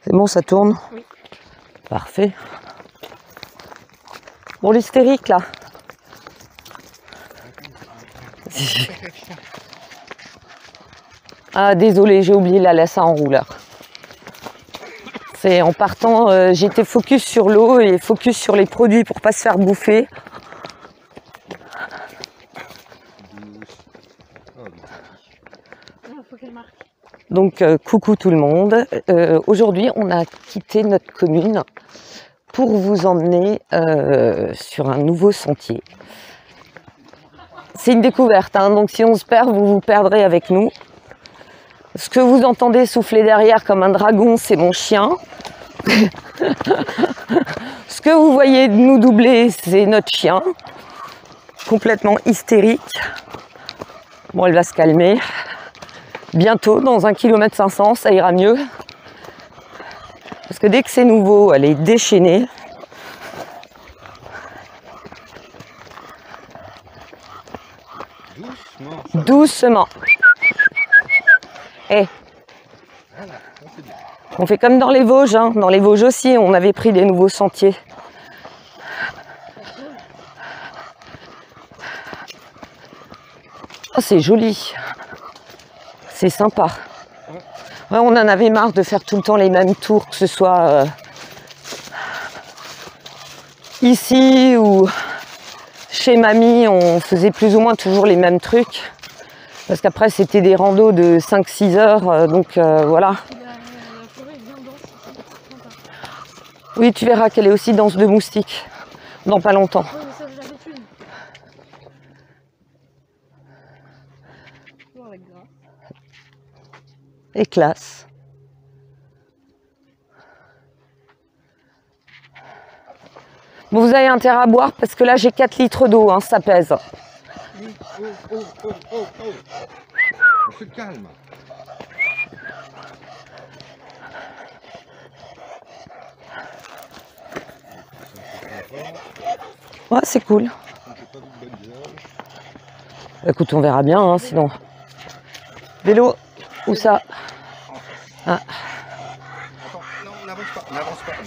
C'est bon, ça tourne? Oui. Parfait. Bon, l'hystérique, là. Ah, désolé, j'ai oublié la laisse à enrouleur. C'est en partant, j'étais focus sur l'eau et focus sur les produits pour pas se faire bouffer. Donc, coucou tout le monde. Aujourd'hui, on a quitté notre commune pour vous emmener sur un nouveau sentier. C'est une découverte, hein, donc si on se perd, vous vous perdrez avec nous. Ce que vous entendez souffler derrière comme un dragon, c'est mon chien. Ce que vous voyez nous doubler, c'est notre chien, complètement hystérique. Bon, elle va se calmer. Bientôt, dans 1,5 km, ça ira mieux. Parce que dès que c'est nouveau, elle est déchaînée. Doucement. Doucement. Et on fait comme dans les Vosges, hein. Dans les Vosges aussi, on avait pris des nouveaux sentiers. Oh, c'est joli. C'est sympa. Ouais, on en avait marre de faire tout le temps les mêmes tours, que ce soit ici ou chez mamie, on faisait plus ou moins toujours les mêmes trucs. Parce qu'après, c'était des randos de 5-6 heures, donc voilà. Oui, tu verras qu'elle est aussi dense de moustiques dans pas longtemps. Et classe. Bon, vous avez intérêt à boire parce que là j'ai 4 litres d'eau, hein, ça pèse. Oh. On se calme. Ouais, c'est cool. Écoute, on verra bien, hein, sinon. Vélo, où ça? Ah.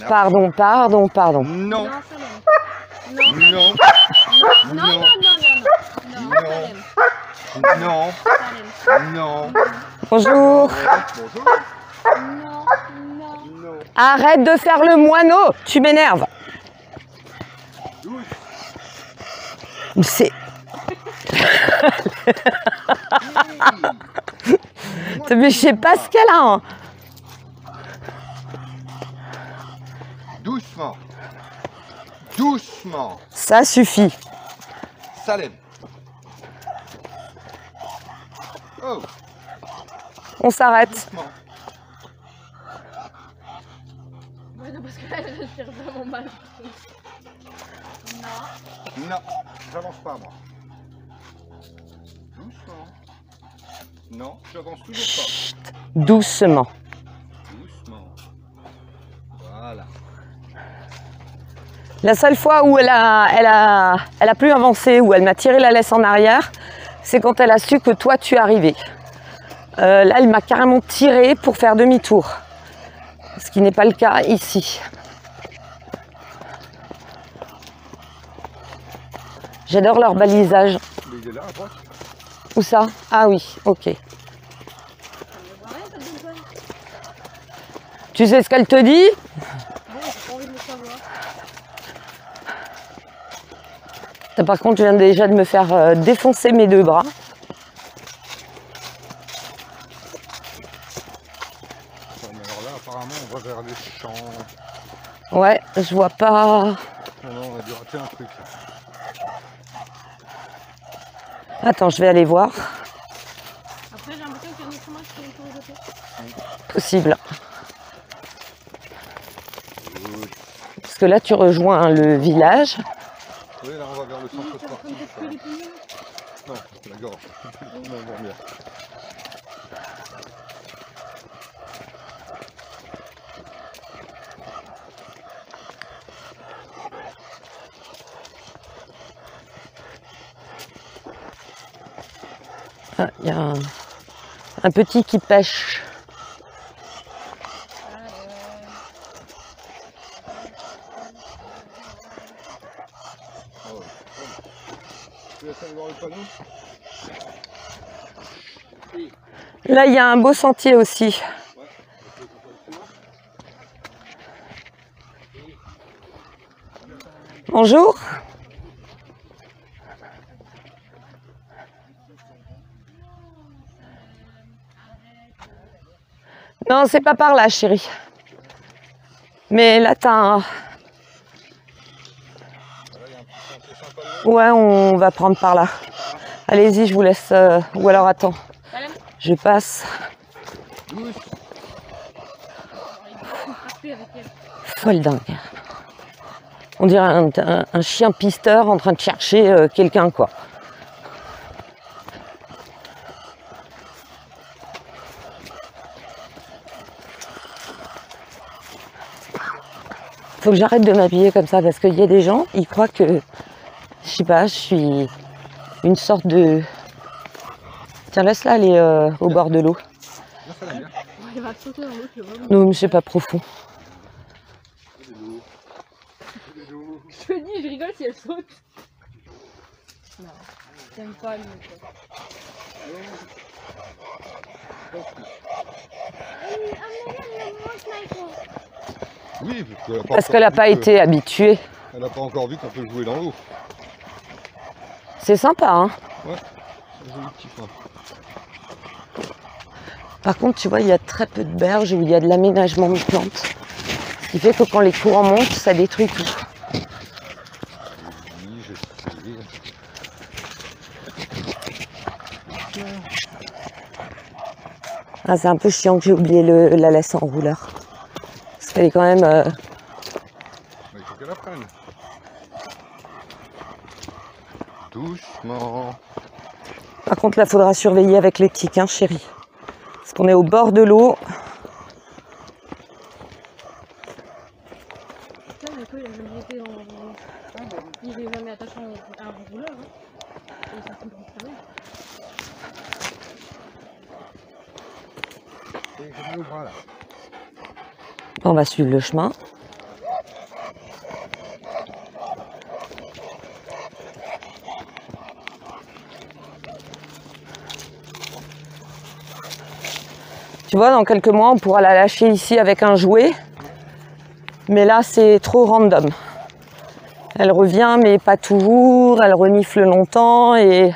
Pardon. Non. Bonjour. Arrête de faire le moineau, tu m'énerves. C'est... Mais je sais pas ce qu'elle a. Hein. Doucement. Ça suffit. Salem. Oh. On s'arrête. Doucement. Ouais, non, parce que là, je fais vraiment mal. Non, j'avance pas moi. Doucement. Non, j'avance toujours pas. Doucement. Doucement. Voilà. La seule fois où elle a plus avancé, où elle m'a tiré la laisse en arrière, c'est quand elle a su que toi tu arrivais. Là, elle m'a carrément tiré pour faire demi-tour. Ce qui n'est pas le cas ici. J'adore leur balisage. Il est là à droite. Où ça? Ah oui, ok. Tu sais ce qu'elle te dit? Bon, j'ai pas envie de le savoir. Par contre, je viens déjà de me faire défoncer mes 2 bras. Mais alors là, apparemment, on va vers les champs. Ouais, je vois pas... Non, on a dû rater un truc. Attends, je vais aller voir. Après, j'ai l'impression qu'il y a un autre chemin qui est autour de côté. Possible. Parce que là, tu rejoins le village. Oui, là, on va vers le centre sportif. Non, c'est la gorge. Non, non, bien. Ah, il y a un petit qui pêche. Tu laisses aller voir le panneau? Là, il y a un beau sentier aussi. Bonjour. Non, c'est pas par là, chérie. Mais là, t'as un... Ouais, on va prendre par là. Allez-y, je vous laisse... Ou alors, attends. Je passe. Folle dingue. On dirait un chien pisteur en train de chercher quelqu'un, quoi. Faut que j'arrête de m'habiller comme ça parce qu'il y a des gens, ils croient que, je sais pas, je suis une sorte de... Tiens, laisse-la aller au bord de l'eau. Non, mais c'est pas profond. Je te dis, je rigole si elle saute. Non, j'aime pas lui. Oui, parce qu'elle n'a pas été habituée. Elle n'a pas encore vu qu'on peut jouer dans l'eau. C'est sympa, hein? Ouais, c'est un joli petit coin. Par contre, tu vois, il y a très peu de berges où il y a de l'aménagement de plantes. Ce qui fait que quand les courants montent, ça détruit tout. Oui, je sais. Ah, c'est un peu chiant que j'ai oublié la laisse en rouleur. Parce qu'elle est quand même... Il faut qu'elle apprenne. Doucement. Par contre, là, il faudra surveiller avec les tiques, hein, chérie. Parce qu'on est au bord de l'eau. Putain, mais quoi, il a jamais été en... Il est jamais attaché à un rouleur, hein. Et ça fait beaucoup de Voilà. On va suivre le chemin. Tu vois, dans quelques mois, on pourra la lâcher ici avec un jouet. Mais là, c'est trop random. Elle revient, mais pas toujours. Elle renifle longtemps. Et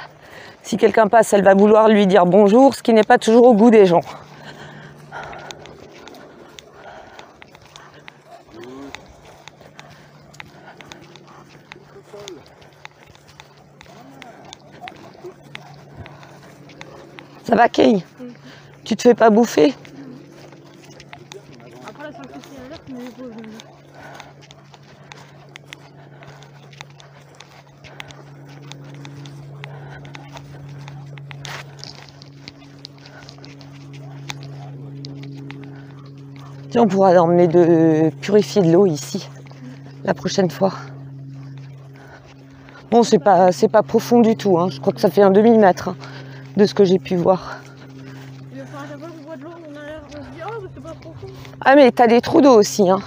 si quelqu'un passe, elle va vouloir lui dire bonjour, ce qui n'est pas toujours au goût des gens. Ça va, Kay? Tu te fais pas bouffer? Après, la simplicité à l'air, tu me les poses. Tiens, on pourra emmener de purifier de l'eau ici, la prochaine fois. Bon, c'est pas profond du tout, hein. Je crois que ça fait un demi-mètre, hein, de ce que j'ai pu voir. Et enfin, à chaque fois qu'on voit de l'eau, on a l'air de se dire, oh, c'est pas profond. Ah, mais t'as des trous d'eau aussi, hein.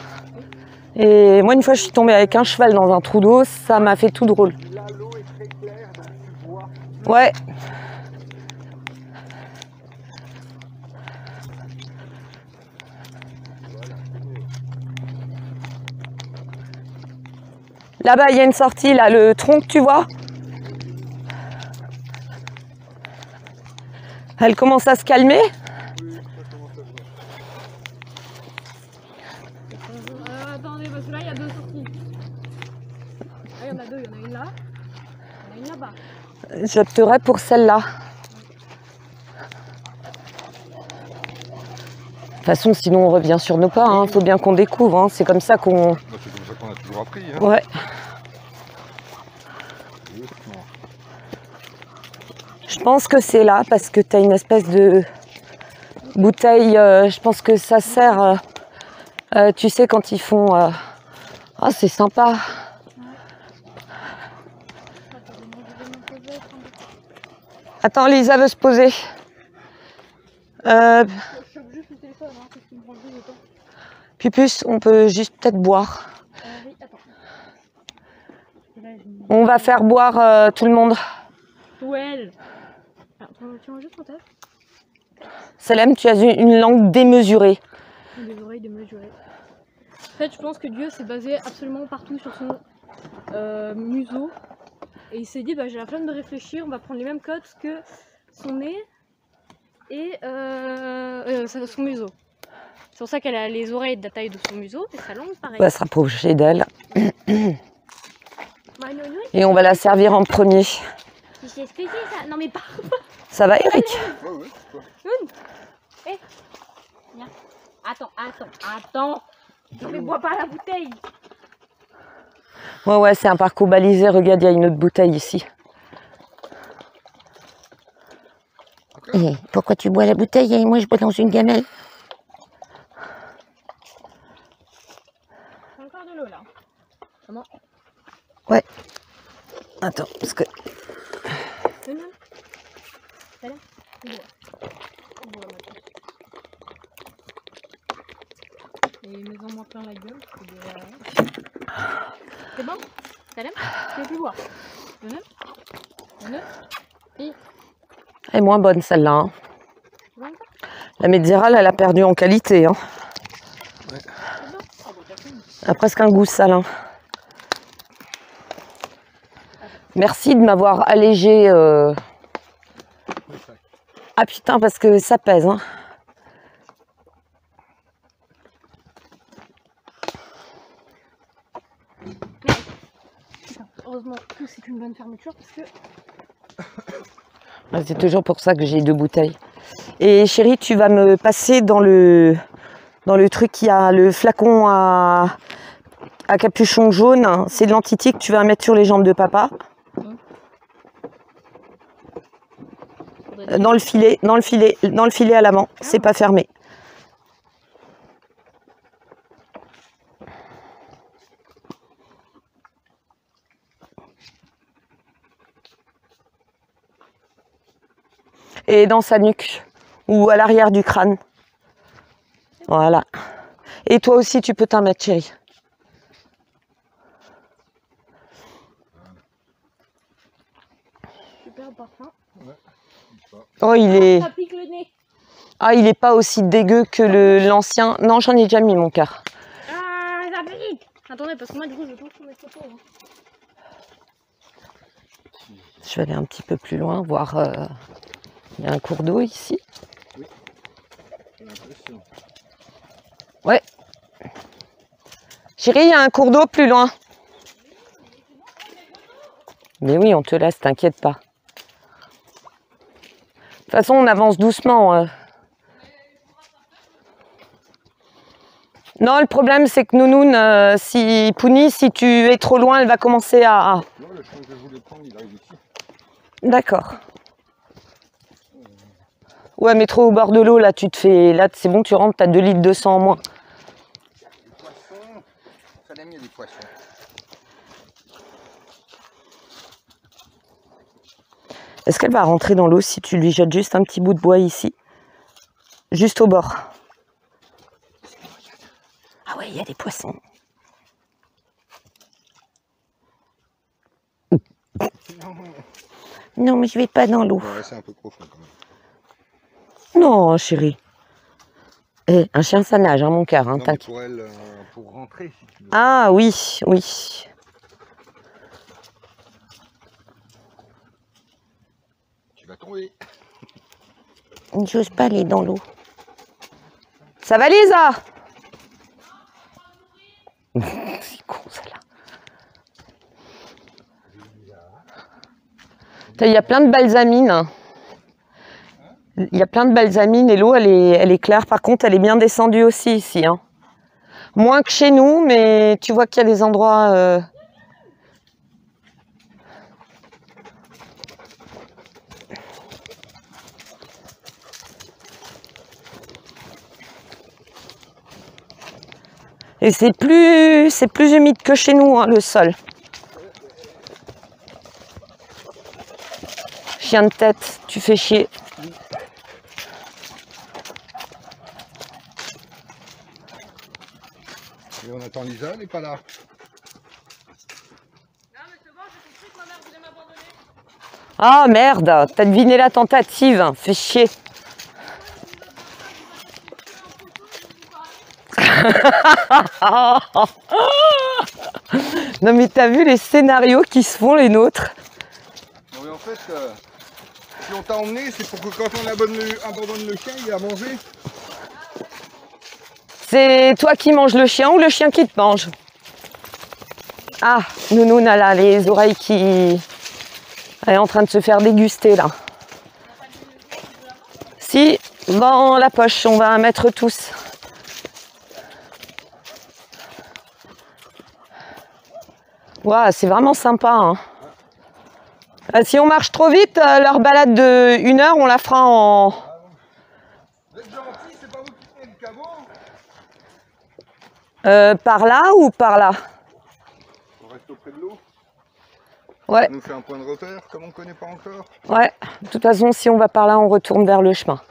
Et moi, une fois, je suis tombée avec un cheval dans un trou d'eau, ça m'a fait tout drôle. Là, l'eau est très claire, donc tu vois. Ouais. Là-bas, il y a une sortie, là, le tronc que tu vois. Elle commence à se calmer. Attendez, parce que là, il y a deux sorties. Là, il y en a deux. Il y en a une là. Il y en a une là-bas. J'opterais pour celle-là. De toute façon, sinon on revient sur nos pas. Hein. Faut bien qu'on découvre. Hein. C'est comme ça qu'on... C'est comme ça qu'on a toujours appris. Hein. Ouais. Doucement. Je pense que c'est là parce que tu as une espèce de bouteille. Je pense que ça sert. Tu sais, quand ils font... Ah, c'est sympa. Attends, Lisa veut se poser. Pupus, on peut juste peut-être boire. Oui, attends. On va faire boire tout le monde. Well. Tiens, juste en tête. Salem, tu as une langue démesurée. Des oreilles démesurées. En fait, je pense que Dieu s'est basé absolument partout sur son museau. Et il s'est dit, bah, j'ai la flemme de réfléchir, on va prendre les mêmes codes que son nez et son museau. C'est pour ça qu'elle a les oreilles de la taille de son museau et sa langue pareil. On va se rapprocher d'elle. Bah, nounou, Et on va la servir en premier. tu sais ce que c'est ça? Non mais pas. Ça va, Eric? Ouais, ouais, quoi. Eh, viens. Attends. Je ne bois pas la bouteille. Ouais, c'est un parcours balisé. Regarde, il y a une autre bouteille ici. Et pourquoi tu bois la bouteille et moi je bois dans une gamelle? J'ai encore de l'eau là. Comment? Ouais. Attends, parce que... Non. Ça là? Et mets-en-moi plein la gueule. C'est bon? Ça l'aime? Tu veux plus boire? Non. Elle est moins bonne celle-là. Hein. Bon, La méditerranée, elle a perdu en qualité. Hein. Elle a presque un goût salin. Merci de m'avoir allégé. Ah putain, parce que ça pèse. Hein. heureusement que c'est une bonne fermeture parce que... C'est toujours pour ça que j'ai 2 bouteilles. Et chérie, tu vas me passer dans le truc qui a le flacon à capuchon jaune. C'est de l'antitique, tu vas mettre sur les jambes de papa. Dans le filet à l'avant. C'est pas fermé. Et dans sa nuque ou à l'arrière du crâne. Voilà. Et toi aussi, tu peux t'en mettre, chérie. Super parfum. Oh, il est... Ça pique le nez. Ah, il est pas aussi dégueu que l'ancien. Non, j'en ai déjà mis mon quart. Ah, ça pique. Attendez, parce que moi, du coup, je trouve sur mes photos. Hein. Je vais aller un petit peu plus loin, voir... Il y a un cours d'eau ici. Oui. J'ai l'impression. Ouais. Chérie, il y a un cours d'eau plus loin. Mais oui, on te laisse, t'inquiète pas. De toute façon, on avance doucement. Non, le problème, c'est que Nounoun, si Pouni, si tu es trop loin, elle va commencer à... Non, le chemin que je voulais prendre, il arrive ici. D'accord. Ouais, mais trop au bord de l'eau, là, tu te fais... Là, c'est bon, tu rentres, t'as 2 litres de sang en moins. Les poissons, ça l'aime, il y a des poissons. Est-ce qu'elle va rentrer dans l'eau si tu lui jettes juste un petit bout de bois ici? Juste au bord. Ah ouais, il y a des poissons. Non, mais je vais pas dans l'eau. Ouais, c'est un peu profond quand même. Non, chérie. Eh, un chien, ça nage, hein, mon cœur, hein, Non, mais t'inquiète. pour elle, pour rentrer, si tu veux. Ah oui, oui. Tu vas tomber. J'ose pas aller dans l'eau. Ça va, Lisa? C'est con, celle-là. Il y a plein de balsamines. Il y a plein de balsamines et l'eau, elle est claire. Par contre, elle est bien descendue aussi ici. Hein. Moins que chez nous, mais tu vois qu'il y a des endroits... Et c'est plus humide que chez nous, hein, le sol. Chien de tête, tu fais chier. Et on attend Lisa, elle n'est pas là. Ah merde, t'as deviné la tentative, fais chier. Non mais t'as vu les scénarios qui se font les nôtres? Non mais en fait, si on t'a emmené, c'est pour que quand on abandonne le chien, il a mangé. C'est toi qui manges le chien ou le chien qui te mange? Ah, Nounoun a là les oreilles qui... Elle est en train de se faire déguster là. Si, dans la poche, on va mettre tous. Waouh, c'est vraiment sympa. Hein. Si on marche trop vite, leur balade de 1 heure, on la fera en... Vous êtes gentil, c'est pas vous qui tenez le caveau? Par là ou par là? On reste auprès de l'eau. Ouais. Ça nous fait un point de repère, comme on ne connaît pas encore. Ouais, de toute façon, si on va par là, on retourne vers le chemin.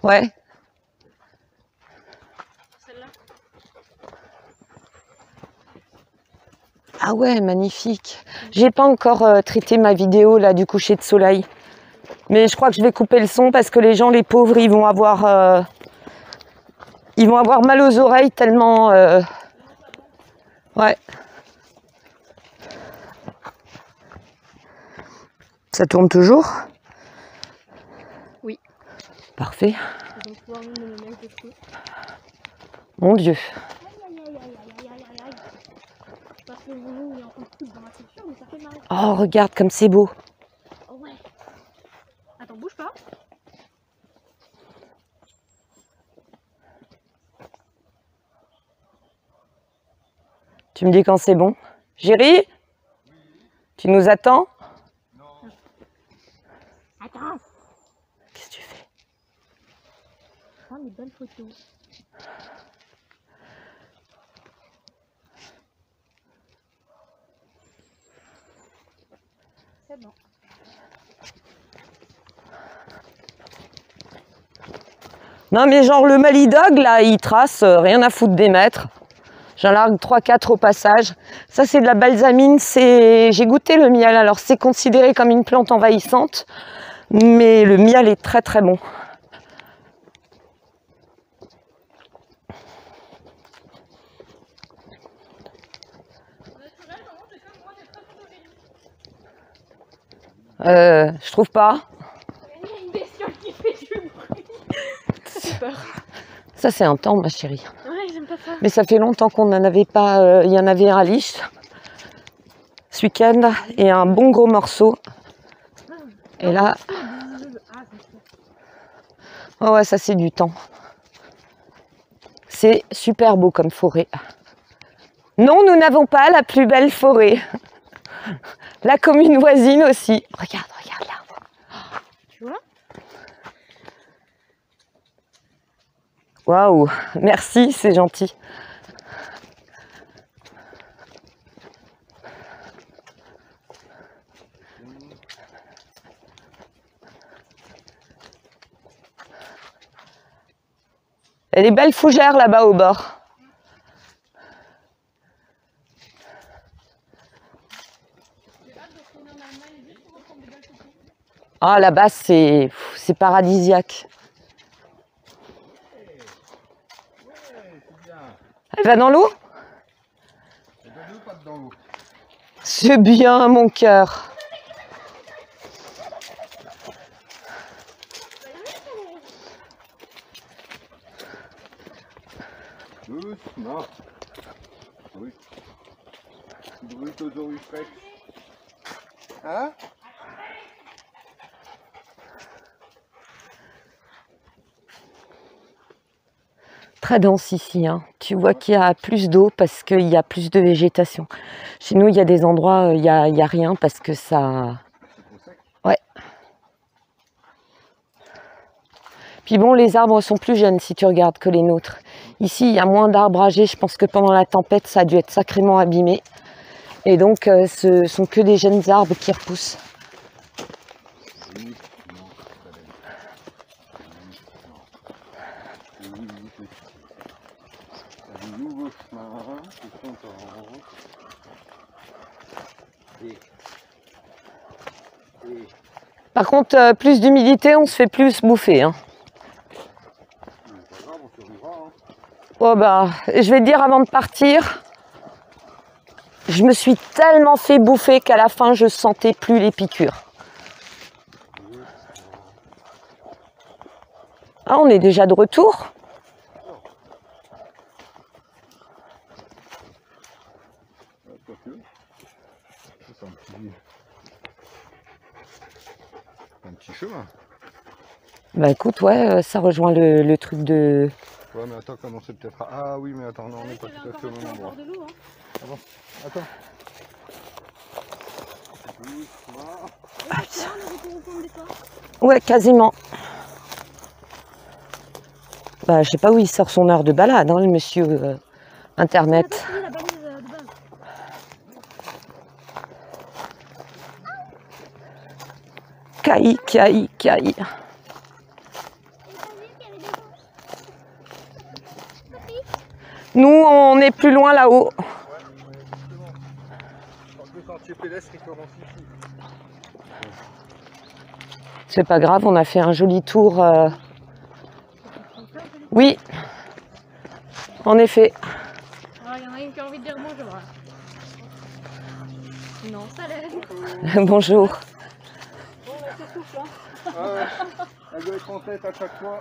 Ouais. Celle-là. Ah ouais, magnifique. J'ai pas encore traité ma vidéo là du coucher de soleil. Mais je crois que je vais couper le son parce que les gens, les pauvres, ils vont avoir mal aux oreilles tellement... Ouais. Ça tourne toujours? Oui. Parfait. Ils vont pouvoir nous donner des trucs. Mon Dieu. Parce que nous, il est en train de couper dans ma culture, mais ça fait mal. Oh, regarde comme c'est beau. Oh ouais. Attends, bouge pas. Tu me dis quand c'est bon. Géry? Tu nous attends? Attends. Qu'est-ce que tu fais? Prends les bonnes photos. C'est bon. Non mais genre le Malidog là, il trace, rien à foutre des mètres. J'en largue 3-4 au passage. Ça c'est de la balsamine, j'ai goûté le miel, alors c'est considéré comme une plante envahissante, mais le miel est très très bon. Je trouve pas. Il y a une bestiole qui fait du bruit. Ça fait peur. Ça c'est un temps ma chérie. Ouais, j'aime pas ça. Mais ça fait longtemps qu'on n'en avait pas. Il y en avait un à Lich ce week-end et un bon gros morceau. Et là, oh ouais, ça c'est du temps. C'est super beau comme forêt. Non, nous n'avons pas la plus belle forêt. La commune voisine aussi. Regarde, regarde là. Tu vois? Waouh, merci, c'est gentil. Il y a des belles fougères là-bas au bord. Ah, là-bas, c'est paradisiaque. Elle va dans l'eau? C'est bien, mon cœur. Doucement. Oui. Brut aux oreilles fraîches. Hein? Très dense ici, hein. Tu vois qu'il y a plus d'eau parce qu'il y a plus de végétation. Chez nous, il y a des endroits où il y a rien parce que ça... Ouais. Puis bon, les arbres sont plus jeunes si tu regardes que les nôtres. Ici, il y a moins d'arbres âgés. Je pense que pendant la tempête, ça a dû être sacrément abîmé. Et donc, ce sont que des jeunes arbres qui repoussent. Par contre, plus d'humidité, on se fait plus bouffer. Hein. Oh bah, je vais te dire avant de partir, je me suis tellement fait bouffer qu'à la fin, je sentais plus les piqûres. Ah, on est déjà de retour. Un petit chemin. Bah écoute, ouais, ça rejoint le truc de... Ouais, mais attends, comment c'est peut-être... Ah oui, mais attends, non, on n'est pas tout à fait au même endroit. Ah bon, attends. Ouais, quasiment. Bah, je sais pas où il sort son heure de balade, hein, le monsieur Internet. Caï, caï, caï. Nous, on est plus loin là-haut. Le sentier pédestre, il commence ici. C'est pas grave, on a fait un joli tour. Oui, en effet. Alors, il y en a une qui a envie de dire bonjour. Non, ça l'aide. Bonjour. Bon, on se souffle, hein. Elle doit être en tête à chaque fois.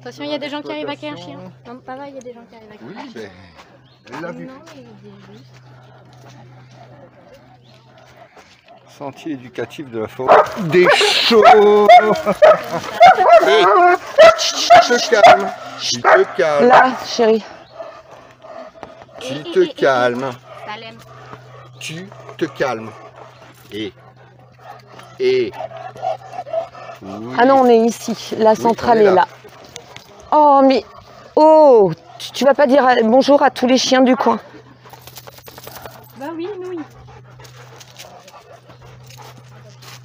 Attention, il y a des gens qui arrivent avec un chien. Non, pas là, il y a des gens qui arrivent avec un Oui, chien. mais elle l'a vu. Non, mais il est juste. Sentier éducatif de la forêt des chauds. Tu te calmes. Tu te calmes. Là, chérie. Tu te calmes. Salem. Tu te calmes. Et. Oui. Ah non, on est ici. La centrale on est est là. Oh, mais... Oh, tu vas pas dire bonjour à tous les chiens du coin. Bah oui, oui.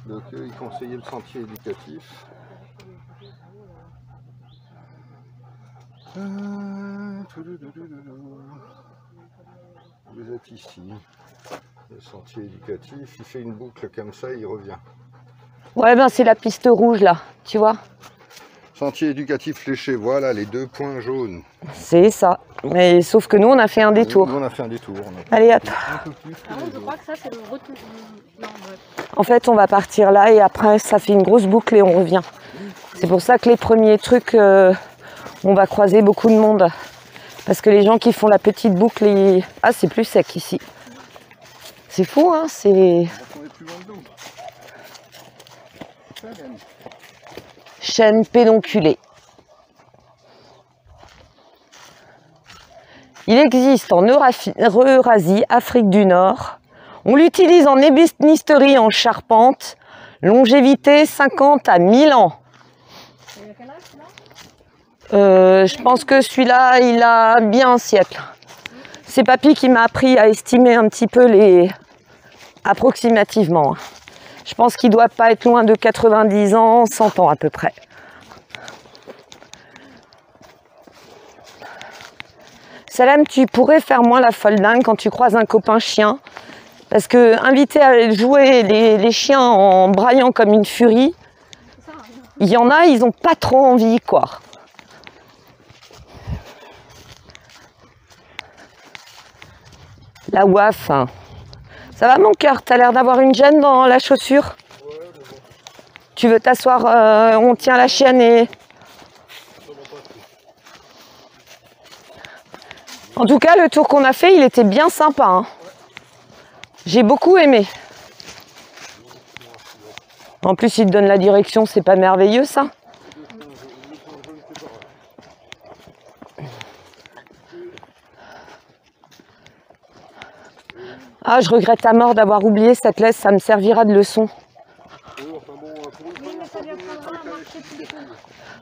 Donc il conseillait le sentier éducatif. Vous êtes ici. Le sentier éducatif, il fait une boucle comme ça, il revient. Ouais, ben c'est la piste rouge là, tu vois. Sentier éducatif fléché, voilà les 2 points jaunes. C'est ça. Mais sauf que nous, on a fait un détour. Nous, on a fait un détour. Allez, hop. Un peu plus que Ah les non, je autres. crois que ça, c'est le retour. Non, bref. En fait, on va partir là et après, ça fait une grosse boucle et on revient. C'est pour ça que les premiers trucs, on va croiser beaucoup de monde. Parce que les gens qui font la petite boucle, ah, c'est plus sec ici. C'est fou, hein, c'est... On est plus loin de nous. Chêne pédonculé. Il existe en Eurasie, Afrique du Nord. On l'utilise en ébénisterie, en charpente. Longévité 50 à 1000 ans. Je pense que celui-là, il a bien un siècle. C'est papy qui m'a appris à estimer un petit peu les... approximativement. Je pense qu'il ne doit pas être loin de 90 ans, 100 ans à peu près. Salem, tu pourrais faire moins la folle dingue quand tu croises un copain chien. Parce que inviter à jouer les chiens en braillant comme une furie, il y en a, ils n'ont pas trop envie, quoi. La ouaf. Ça va mon cœur, t'as l'air d'avoir une gêne dans la chaussure. Tu veux t'asseoir, on tient la chienne et... En tout cas, le tour qu'on a fait, il était bien sympa. Hein. J'ai beaucoup aimé. En plus, il te donne la direction, c'est pas merveilleux ça? Ah, je regrette à mort d'avoir oublié cette laisse, ça me servira de leçon.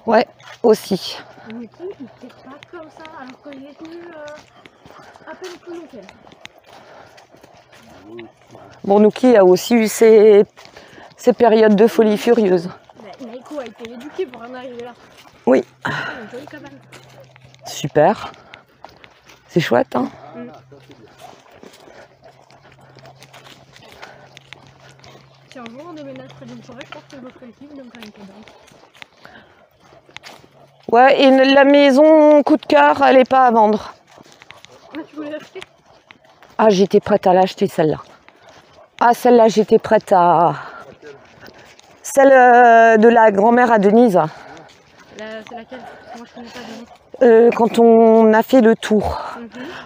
Ouais, aussi. Mais qui, il était pas comme ça, alors qu'il est tenu à peine plus long qu'elle. Bon, Nuki a aussi eu ses périodes de folie furieuse. Mais quoi, il était éduqué pour en arriver là. Oui. Une jolie cabane. Super. C'est chouette, hein? Si un jour on déménage près d'une forêt, je pense que je me ferai le kiff de me faire une cabane. Ouais, et la maison coup de cœur, elle n'est pas à vendre. Ah, tu voulais l'acheter? Ah, j'étais prête à l'acheter, celle-là. Ah, celle-là, j'étais prête à... Celle de la grand-mère à Denise. C'est laquelle? Moi je connais pas de nom. Quand on a fait le tour,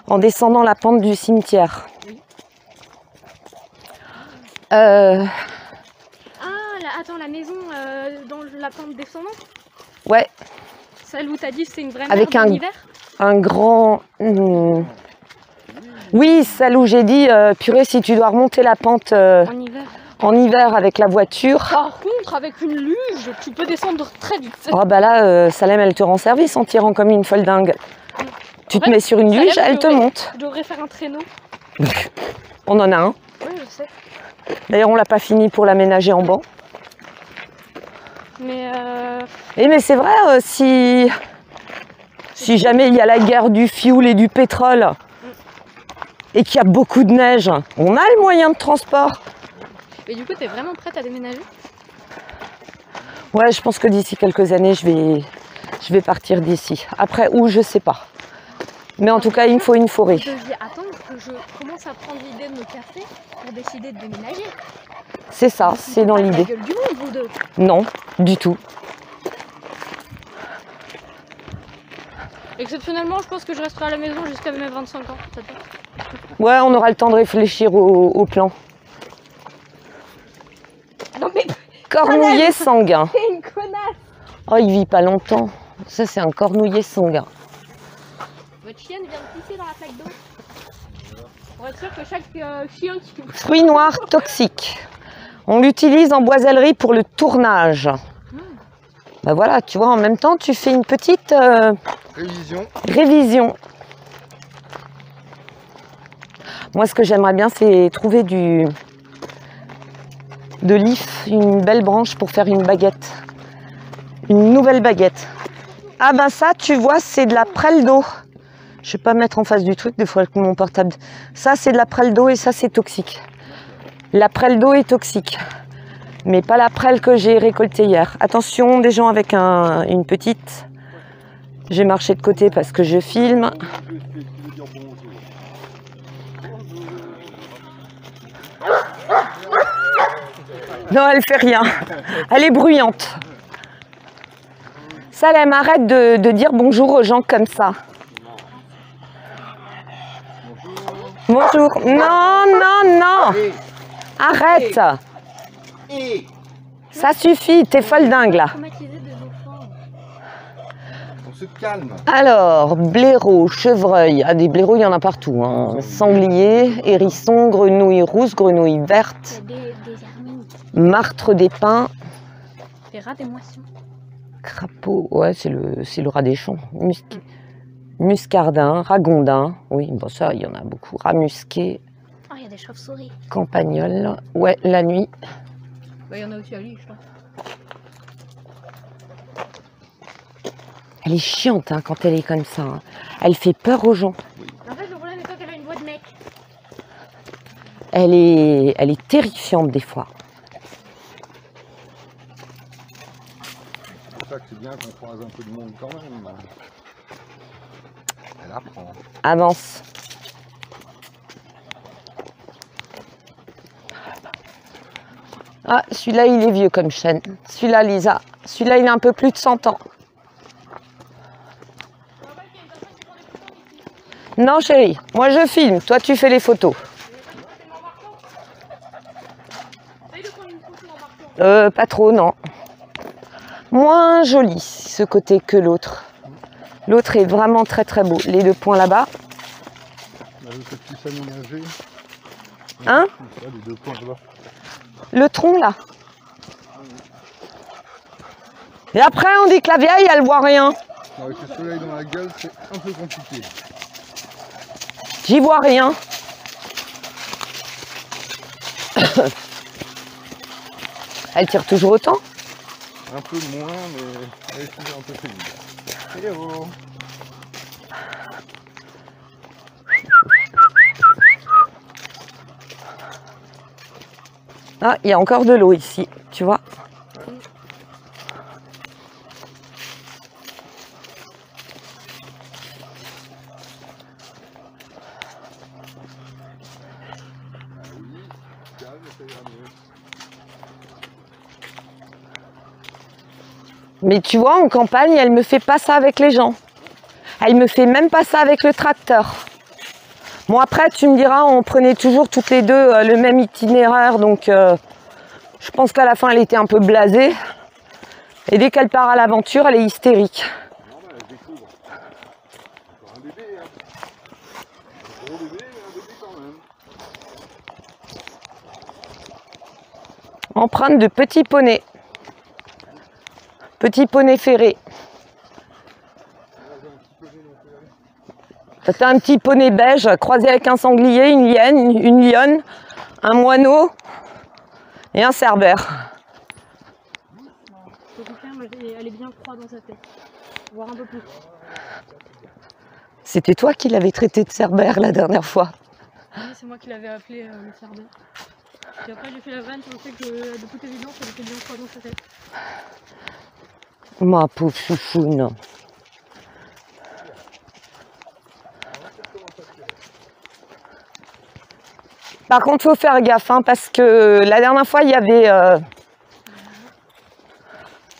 en descendant la pente du cimetière. Oui. Euh, Attends, la maison dans la pente descendante? ouais, Celle où t'as dit c'est une vraie avec merde en hiver? un grand... Oui, celle où j'ai dit, purée, si tu dois remonter la pente En hiver. avec la voiture. Par contre, avec une luge, tu peux descendre très vite. Oh bah là, Salem, elle te rend service en tirant comme une folle dingue. Tu te mets sur une luge, elle te monte. Je devrais faire un traîneau. On en a un. Oui, je sais. D'ailleurs, on l'a pas fini pour l'aménager en banc. Mais Mais c'est vrai, si jamais il y a la guerre du fioul et du pétrole et qu'il y a beaucoup de neige, on a le moyen de transport. Et du coup, t'es vraiment prête à déménager? Ouais, je pense que d'ici quelques années, je vais partir d'ici. Après, où, je sais pas. Mais en tout cas, il me faut une forêt. Je deviez attendre que je commence à prendre l'idée de me casser pour décider de déménager. C'est ça, c'est dans Pas la l'idée. gueule du monde, vous deux. Non, du tout. Exceptionnellement, je pense que je resterai à la maison jusqu'à mes 25 ans. Ça te va? Ouais, on aura le temps de réfléchir au plan. Non mais Cornouiller sanguin. t'es une connasse! Oh, il vit pas longtemps. Ça, c'est un cornouiller sanguin. Votre chienne vient de pisser dans la flaque d'eau. Pour être sûr que chaque chien qui... Fruit noir toxique. On l'utilise en boisellerie pour le tournage. Bah voilà, tu vois, en même temps, tu fais une petite révision. Moi, ce que j'aimerais bien, c'est trouver de l'if, une belle branche pour faire une baguette. Une nouvelle baguette. Ah ben ça, tu vois, c'est de la prêle d'eau. Je vais pas me mettre en face du truc, des fois avec mon portable. Ça, c'est de la prêle d'eau et ça, c'est toxique. La prêle d'eau est toxique. Mais pas la prêle que j'ai récoltée hier. Attention, des gens avec une petite. J'ai marché de côté parce que je filme. Non, elle fait rien. Elle est bruyante. Salem, arrête de dire bonjour aux gens comme ça. Bonjour. Non, non, non. Arrête. Ça suffit, t'es folle dingue là. On se calme. Alors, blaireau, chevreuil. Ah, des blaireaux, il y en a partout. Hein. Sanglier, hérisson, grenouille rousse, grenouille verte. Des ermites. Martre des pins. Des rats des moissons. Crapaud, ouais, c'est le rat des champs. Muscardin, ragondin. Oui, bon, ça, il y en a beaucoup. Rat musqué. Oh, il y a des chauves-souris. Campagnol. Ouais, la nuit. Bah, il y en a aussi à lui, je pense. Elle est chiante hein, quand elle est comme ça. Hein. Elle fait peur aux gens. En fait, le problème est qu'elle a une voix de mec. Elle est terrifiante des fois. C'est pour ça que c'est bien qu'on croise un peu de monde quand même. Elle apprend. Avance. Ah, celui-là, il est vieux comme chêne. Celui-là, Lisa. Celui-là, il a un peu plus de 100 ans. Non, chérie. Moi, je filme. Toi, tu fais les photos. Pas trop, non. Moins joli, ce côté que l'autre. L'autre est vraiment très, très beau. Les deux points là-bas. Hein? Les deux points là-bas. Le tronc, là. Et après, on dit que la vieille, elle voit rien. Avec le soleil dans la gueule, c'est un peu compliqué. J'y vois rien. Elle tire toujours autant? Un peu moins, mais elle est toujours un peu pénible. Hello. Ah, il y a encore de l'eau ici, tu vois. Mais tu vois, en campagne, elle me fait pas ça avec les gens. Elle me fait même pas ça avec le tracteur. Bon, après, tu me diras, on prenait toujours toutes les deux le même itinéraire, donc je pense qu'à la fin, elle était un peu blasée. Et dès qu'elle part à l'aventure, elle est hystérique. Normal, elle découvre. Encore un bébé, hein. Un gros bébé, mais un bébé quand même. Empreinte de petit poney. Petit poney ferré. T'as un petit poney beige croisé avec un sanglier, une hyène, une lionne, un moineau et un cerbère. Je te confirme, elle est bien froide dans sa tête. Voire un peu plus. C'était toi qui l'avais traité de cerbère la dernière fois. Oui, c'est moi qui l'avais appelé le cerbère. Puis après, j'ai fait la vanne sur le fait que de toute évidence, elle était bien froide dans sa tête. Ma pauvre chouchoune. Par contre, faut faire gaffe, hein, parce que la dernière fois, il y avait...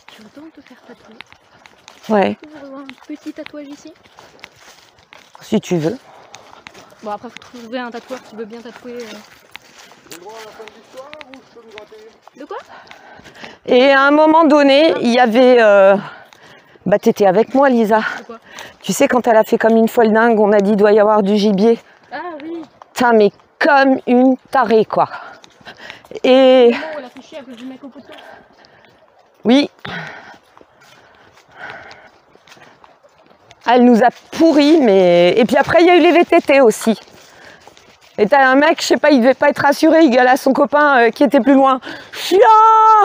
Tu retournes te faire tatouer. Ouais, Tu veux avoir un petit tatouage ici? si tu veux. Bon, après, faut trouver un tatoueur qui veut bien tatouer. J'ai le droit à la fin de l'histoire ou je peux me gratter? De quoi? Et à un moment donné, il y avait... Bah, t'étais avec moi, Lisa. De quoi? Tu sais, quand elle a fait comme une folle dingue, on a dit, il doit y avoir du gibier. Ah oui! Putain, mais comme une tarée, quoi. Et... Le moment où elle a fait chier à cause du mec au poteau. Oui. Elle nous a pourri, mais... Et puis après, il y a eu les VTT aussi. Et t'as un mec, je sais pas, il devait pas être rassuré, il gueule à son copain qui était plus loin. Chien.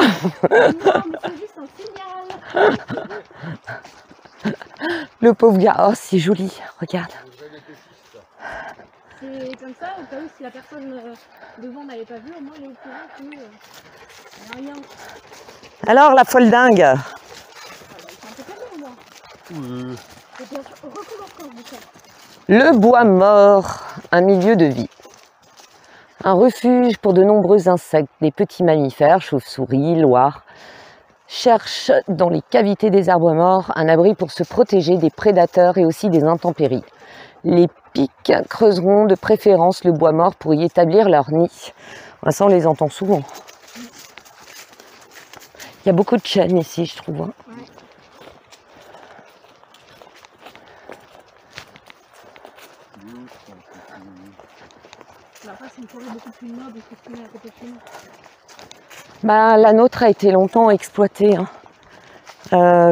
Non, mais c'est juste un signal! Le pauvre gars. Oh, c'est joli, regarde. C'est comme ça, au cas où si la personne devant n'avait pas vu, au moins elle est au courant que y a rien. Alors, la folle dingue. Ah bah, c'est un peu calme, moi. Et bien sûr, recommence quand je dis ça. Le bois mort, un milieu de vie. Un refuge pour de nombreux insectes, des petits mammifères, chauves-souris, loirs, cherchent dans les cavités des arbres morts un abri pour se protéger des prédateurs et aussi des intempéries. Les pics creuseront de préférence le bois mort pour y établir leur nid. Ça, on les entend souvent. Il y a beaucoup de chênes ici, je trouve. Hein. Ouais. Bah, après, c'est une forêt beaucoup plus noble que ce qu'on est à côté de chez nous. Bah, la nôtre a été longtemps exploitée. Hein.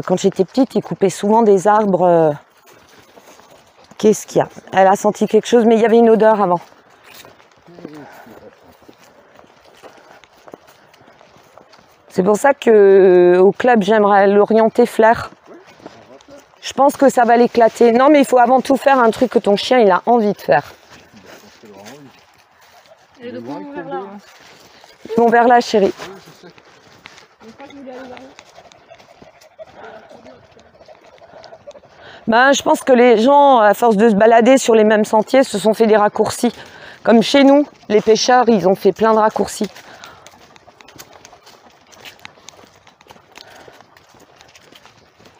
Quand j'étais petite, ils coupaient souvent des arbres. Qu'est-ce qu'il y a? Elle a senti quelque chose, mais il y avait une odeur avant. C'est pour ça que au club, j'aimerais l'orienter flair. Je pense que ça va l'éclater. Non, mais il faut avant tout faire un truc que ton chien il a envie de faire. Et de quoi on vers là? Hein. Ils vont vers là, chérie. Je crois que je voulais aller vers là. Ben, je pense que les gens, à force de se balader sur les mêmes sentiers, se sont fait des raccourcis. Comme chez nous, les pêcheurs, ils ont fait plein de raccourcis.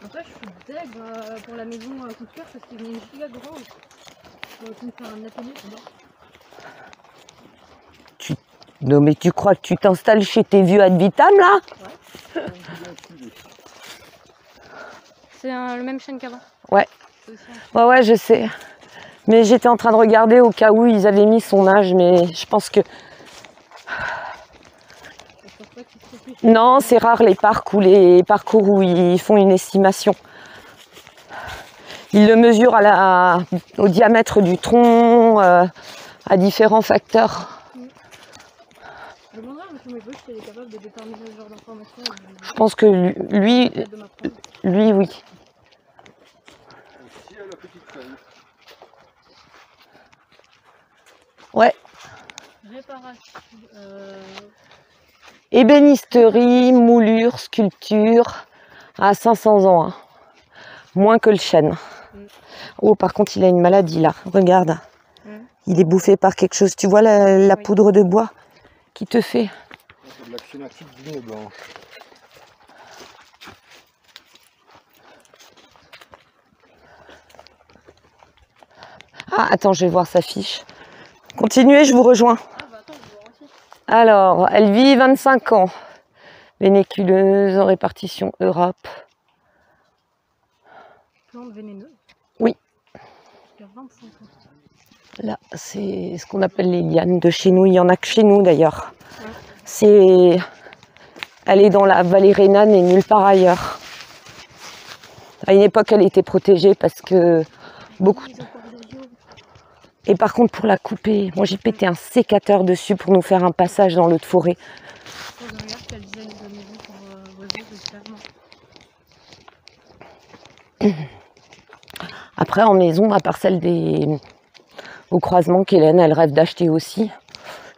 Après, je suis deg pour la maison coup de cœur parce qu'ils ont une giga grande. On va me faire un atelier là-bas. Non, mais tu crois que tu t'installes chez tes vieux ad vitam, là? Ouais. C'est le même chêne qu'avant. Ouais. Ouais, je sais. Mais j'étais en train de regarder au cas où ils avaient mis son âge, mais je pense que... Non, c'est rare les parcs où ils font une estimation. Ils le mesurent au diamètre du tronc, à différents facteurs. Je me demanderais à M. Mouébeux s'il est capable de déterminer ce genre d'informations. Je pense que lui, oui. Ici, à la petite feuille. Ouais. Réparation. Ébénisterie, moulure, sculpture, à 500 ans. Hein. Moins que le chêne. Oh, par contre, il a une maladie là. Regarde. Il est bouffé par quelque chose. Tu vois la poudre de bois qui te fait. C'est de l'axénatite vigne blanche. Ah, attends, je vais voir sa fiche. Continuez, je vous rejoins. Alors, elle vit 25 ans. Vénéculeuse en répartition Europe. Plante vénéneuse. Oui. Il y a 25 ans. Là, c'est ce qu'on appelle les lianes de chez nous. Il y en a que chez nous d'ailleurs. Ouais. Elle est dans la vallée rhénane et nulle part ailleurs. À une époque, elle était protégée parce que beaucoup. Et par contre, pour la couper, moi j'ai pété un sécateur dessus pour nous faire un passage dans l'autre forêt. Après, en maison, à part celle au croisement qu'Hélène, elle rêve d'acheter aussi.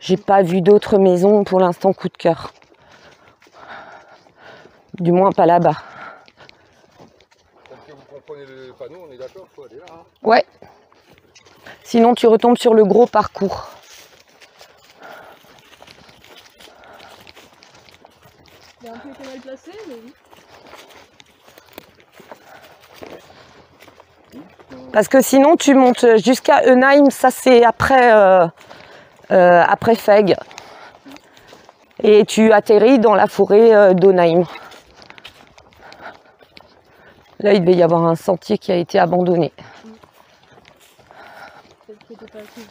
J'ai pas vu d'autres maisons pour l'instant coup de cœur. Du moins pas là-bas. Parce que vous comprenez le panneau, on est d'accord, faut aller là. Hein. Ouais. Sinon tu retombes sur le gros parcours. Il a un peu été mal placé, mais oui. Parce que sinon tu montes jusqu'à Eunheim, ça c'est après Feg. Et tu atterris dans la forêt d'Eunheim. Là il devait y avoir un sentier qui a été abandonné.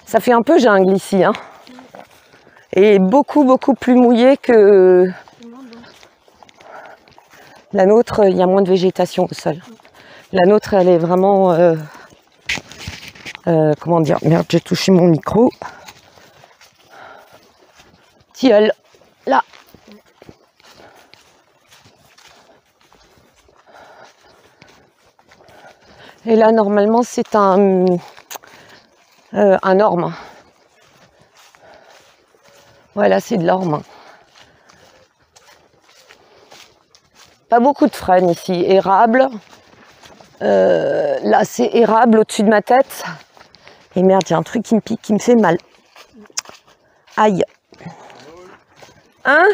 Ça fait un peu jungle ici, hein. Et beaucoup plus mouillé que la nôtre. Il y a moins de végétation au sol. La nôtre, elle est vraiment... comment dire? Merde, j'ai touché mon micro. Tilleul, là. Et là, normalement, c'est un orme. Voilà, c'est de l'orme. Pas beaucoup de frênes ici. Érable. Là, c'est érable au-dessus de ma tête. Et merde, j'ai un truc qui me pique, qui me fait mal. Aïe. Hein?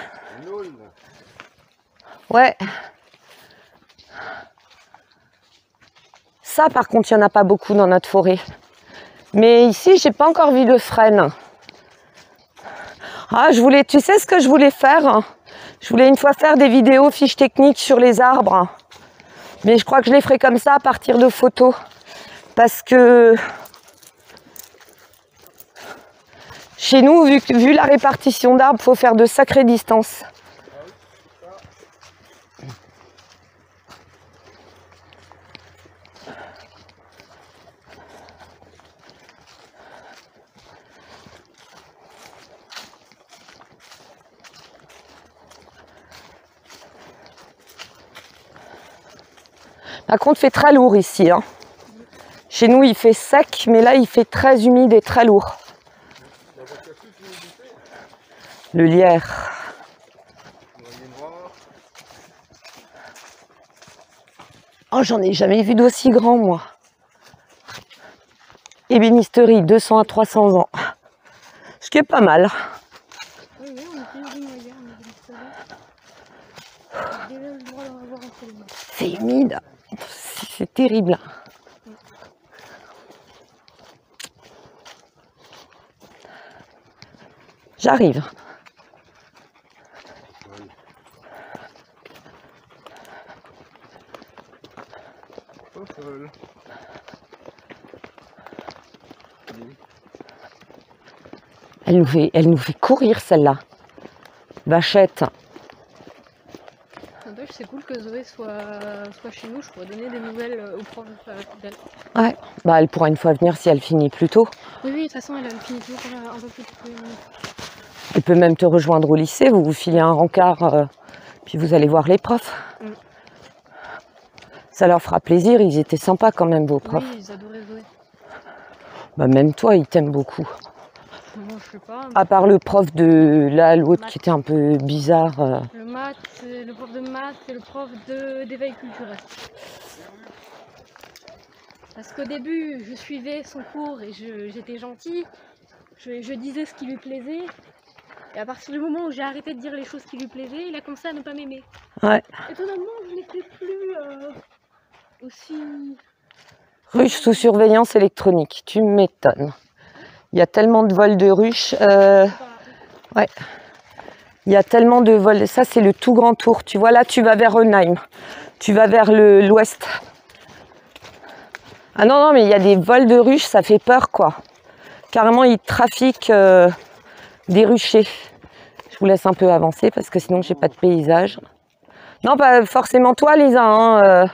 Ouais. Ça, par contre, il n'y en a pas beaucoup dans notre forêt. Mais ici, j'ai pas encore vu de frêne. Ah, tu sais ce que je voulais faire? Je voulais une fois faire des vidéos fiches techniques sur les arbres. Mais je crois que je les ferai comme ça à partir de photos. Parce que chez nous, vu la répartition d'arbres, il faut faire de sacrées distances. Par contre, il fait très lourd ici. Hein. Chez nous, il fait sec, mais là, il fait très humide et très lourd. Le lierre. Oh, j'en ai jamais vu d'aussi grand, moi. Ébénisterie, 200 à 300 ans. Ce qui est pas mal. Oui, on était une hier, c'est humide. C'est terrible. J'arrive. Elle nous fait courir celle-là. Vachette. C'est cool que Zoé soit chez nous, je pourrais donner des nouvelles aux profs d'elle. Ouais, bah elle pourra une fois venir si elle finit plus tôt. Oui, de toute façon, elle finit toujours un peu plus tôt. Elle peut même te rejoindre au lycée, vous vous filez un rencard, puis vous allez voir les profs. Ça leur fera plaisir, ils étaient sympas quand même, vos profs. Oui, ils adoraient Zoé. Bah même toi, ils t'aiment beaucoup. Bon, je sais pas. À part le prof de là, l'autre qui était un peu bizarre. Le maths, c'est le prof de maths et le prof d'éveil culturel. Parce qu'au début, je suivais son cours et j'étais gentille. Je disais ce qui lui plaisait. Et à partir du moment où j'ai arrêté de dire les choses qui lui plaisaient, il a commencé à ne pas m'aimer. Ouais. Étonnamment, je n'étais plus aussi... Ruche sous surveillance électronique, tu m'étonnes. Il y a tellement de vols de ruches. Ouais. Il y a tellement de vols. Ça, c'est le tout grand tour. Tu vois, là, tu vas vers Onheim. Tu vas vers l'ouest. Ah non, non, mais il y a des vols de ruches, ça fait peur, quoi. Carrément, ils trafiquent des ruchers. Je vous laisse un peu avancer parce que sinon, j'ai pas de paysage. Non, pas forcément toi, Lisa. Hein,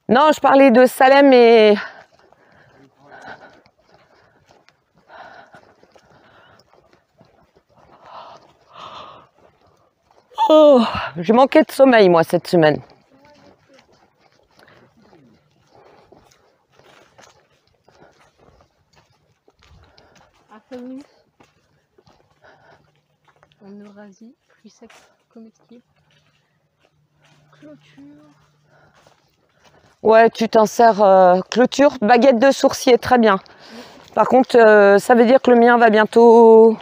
Non, je parlais de Salem et... Oh, j'ai manqué de sommeil, moi, cette semaine. Aphemus en Eurasie, fruits secs comestibles. Clôture. Ouais, tu t'en sers clôture, baguette de sourcier, très bien. Par contre, ça veut dire que le mien va bientôt...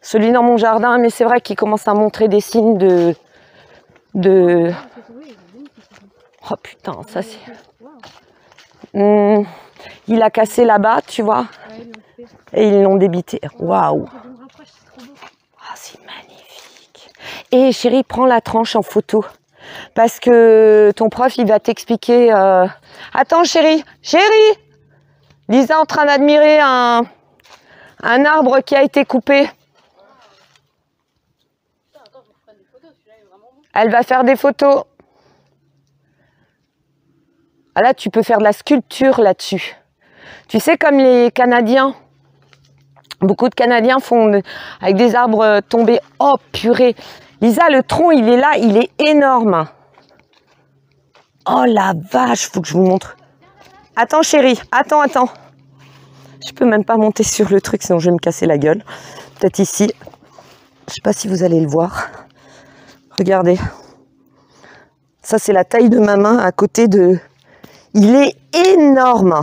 Celui dans mon jardin, mais c'est vrai qu'il commence à montrer des signes de... Oh putain, ça c'est... Il a cassé là-bas, tu vois, et ils l'ont débité. Waouh! Ah, c'est magnifique. Et chérie, prends la tranche en photo. Parce que ton prof, il va t'expliquer... Attends, chérie, chérie! Lisa est en train d'admirer un arbre qui a été coupé. Elle va faire des photos. Ah là, tu peux faire de la sculpture là-dessus. Tu sais, comme les Canadiens, beaucoup de Canadiens font avec des arbres tombés. Oh purée! Lisa, le tronc, il est là, il est énorme. Oh la vache, faut que je vous montre. Attends chérie, attends. Je peux même pas monter sur le truc, sinon je vais me casser la gueule. Peut-être ici. Je sais pas si vous allez le voir. Regardez. Ça, c'est la taille de ma main à côté de... Il est énorme.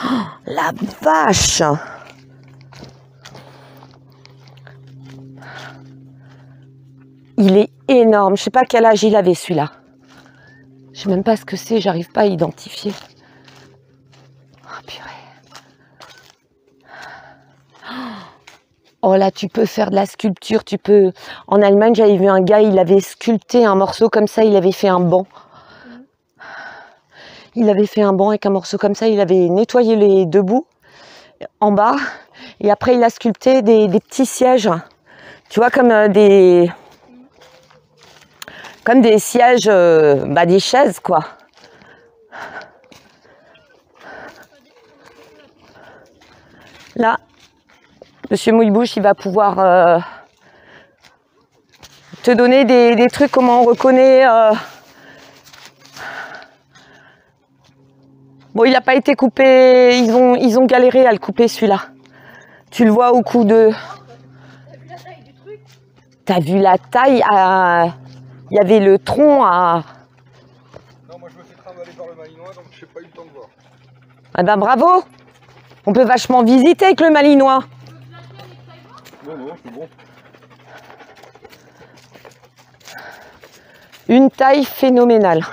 Oh, la vache! Il est énorme. Je sais pas quel âge il avait celui-là. Je sais même pas ce que c'est. J'arrive pas à identifier. Oh purée. Oh là, tu peux faire de la sculpture. Tu peux. En Allemagne, j'avais vu un gars. Il avait sculpté un morceau comme ça. Il avait fait un banc. Il avait fait un banc avec un morceau comme ça. Il avait nettoyé les deux bouts en bas. Et après, il a sculpté des petits sièges. Tu vois, comme des sièges, des chaises, quoi. Là, Monsieur Mouillebouche, il va pouvoir te donner des trucs, comment on reconnaît... Bon, il n'a pas été coupé, ils ont galéré à le couper, celui-là. Tu le vois au coup de... T'as vu la taille à... Il y avait le tronc à... Non, moi je me fais trimballer par le Malinois, donc je n'ai pas eu le temps de voir. Ah ben bravo! On peut vachement visiter avec le Malinois. Non, c'est bon. Une taille phénoménale.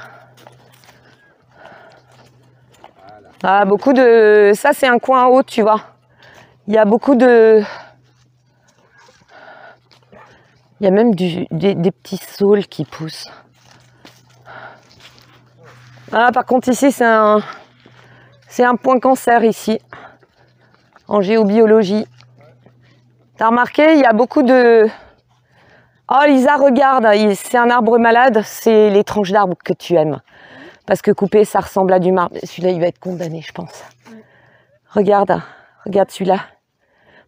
Ah, beaucoup de... Ça, c'est un coin haut, tu vois. Il y a beaucoup de... Il y a même des petits saules qui poussent. Ah, par contre, ici, c'est un point cancer, ici. En géobiologie. T'as remarqué, il y a beaucoup de... Oh, Lisa, regarde, c'est un arbre malade. C'est les tranches d'arbres que tu aimes. Parce que couper, ça ressemble à du marbre. Celui-là, il va être condamné, je pense. Regarde celui-là.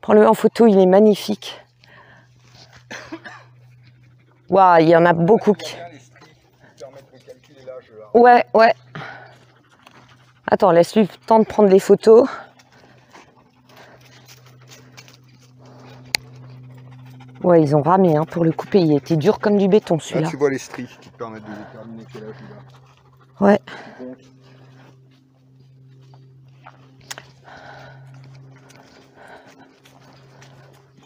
Prends-le en photo, il est magnifique. Waouh, il y en a beaucoup qui... Ouais. Attends, laisse-lui le temps de prendre les photos. Ouais, ils ont ramé hein, pour le couper. Il était dur comme du béton Là, celui-là. tu vois les stries qui te permettent de déterminer quel âge il a. Ouais. Donc,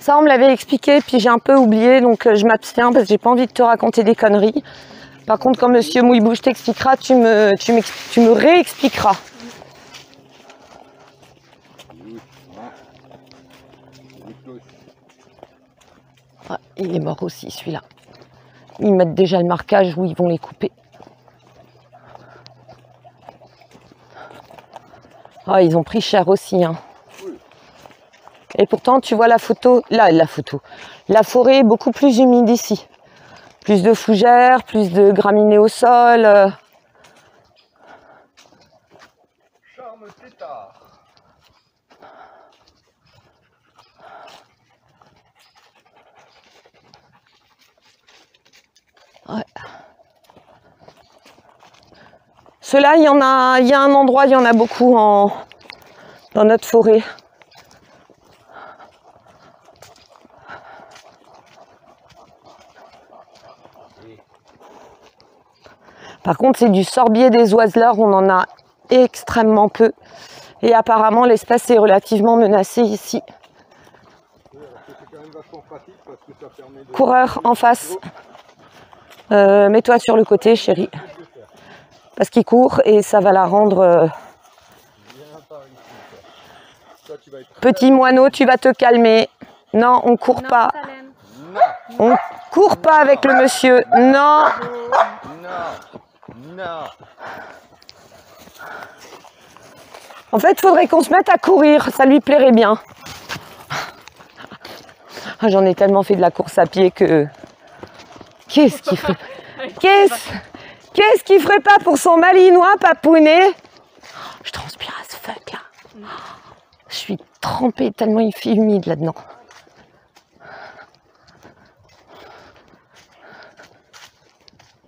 Ça, on me l'avait expliqué, puis j'ai un peu oublié, donc je m'abstiens parce que j'ai pas envie de te raconter des conneries. Par contre, quand Monsieur Mouillebouche t'expliquera, tu me réexpliqueras. Ah, il est mort aussi, celui-là. Ils mettent déjà le marquage où ils vont les couper. Ah, ils ont pris cher aussi, hein. Et pourtant, tu vois la photo, là, la forêt est beaucoup plus humide ici. Plus de fougères, plus de graminées au sol. charme tétard. Ouais. Ceux-là, il y a un endroit, il y en a beaucoup dans notre forêt. Par contre, c'est du sorbier des oiseleurs, on en a extrêmement peu. Et apparemment, l'espèce est relativement menacée ici. C'est quand même vachement pratique parce que ça permet de... Coureur en face. Mets-toi sur le côté, chérie. Parce qu'il court et ça va la rendre... Petit moineau, tu vas te calmer. Non, on court pas. On court pas avec le monsieur. Non. Non. En fait, il faudrait qu'on se mette à courir. Ça lui plairait bien. Ah, j'en ai tellement fait de la course à pied que... Qu'est-ce qu'il ferait? Qu'est-ce qu'il ferait pas pour son malinois, papounet? Je transpire à ce fuck là. Je suis trempée tellement il fait humide là-dedans.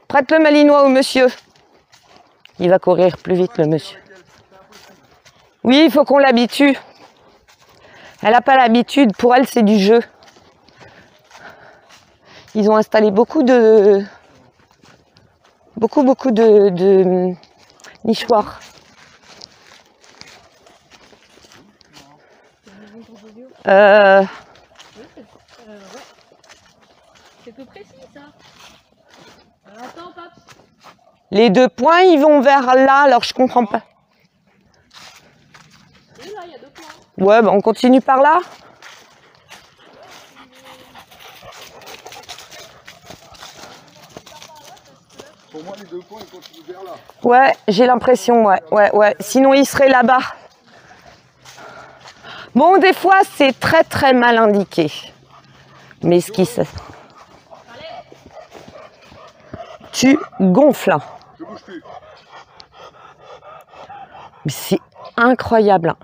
Prête le malinois au monsieur. Il va courir plus vite le monsieur. Oui, il faut qu'on l'habitue. Elle n'a pas l'habitude. Pour elle, c'est du jeu. Ils ont installé beaucoup de nichoirs. C'est peu précis ça. Attends, Paps. Les 2 points, ils vont vers là, alors je comprends pas. Oui, là, il y a 2 points. Ouais, bah on continue par là. Pour moi, les 2 points, ils continuent vers là. Ouais, j'ai l'impression, ouais. Sinon, il serait là-bas. Bon, des fois, c'est très très mal indiqué. Mais ce qui se... Tu gonfles. Je bouge plus. Mais c'est incroyable.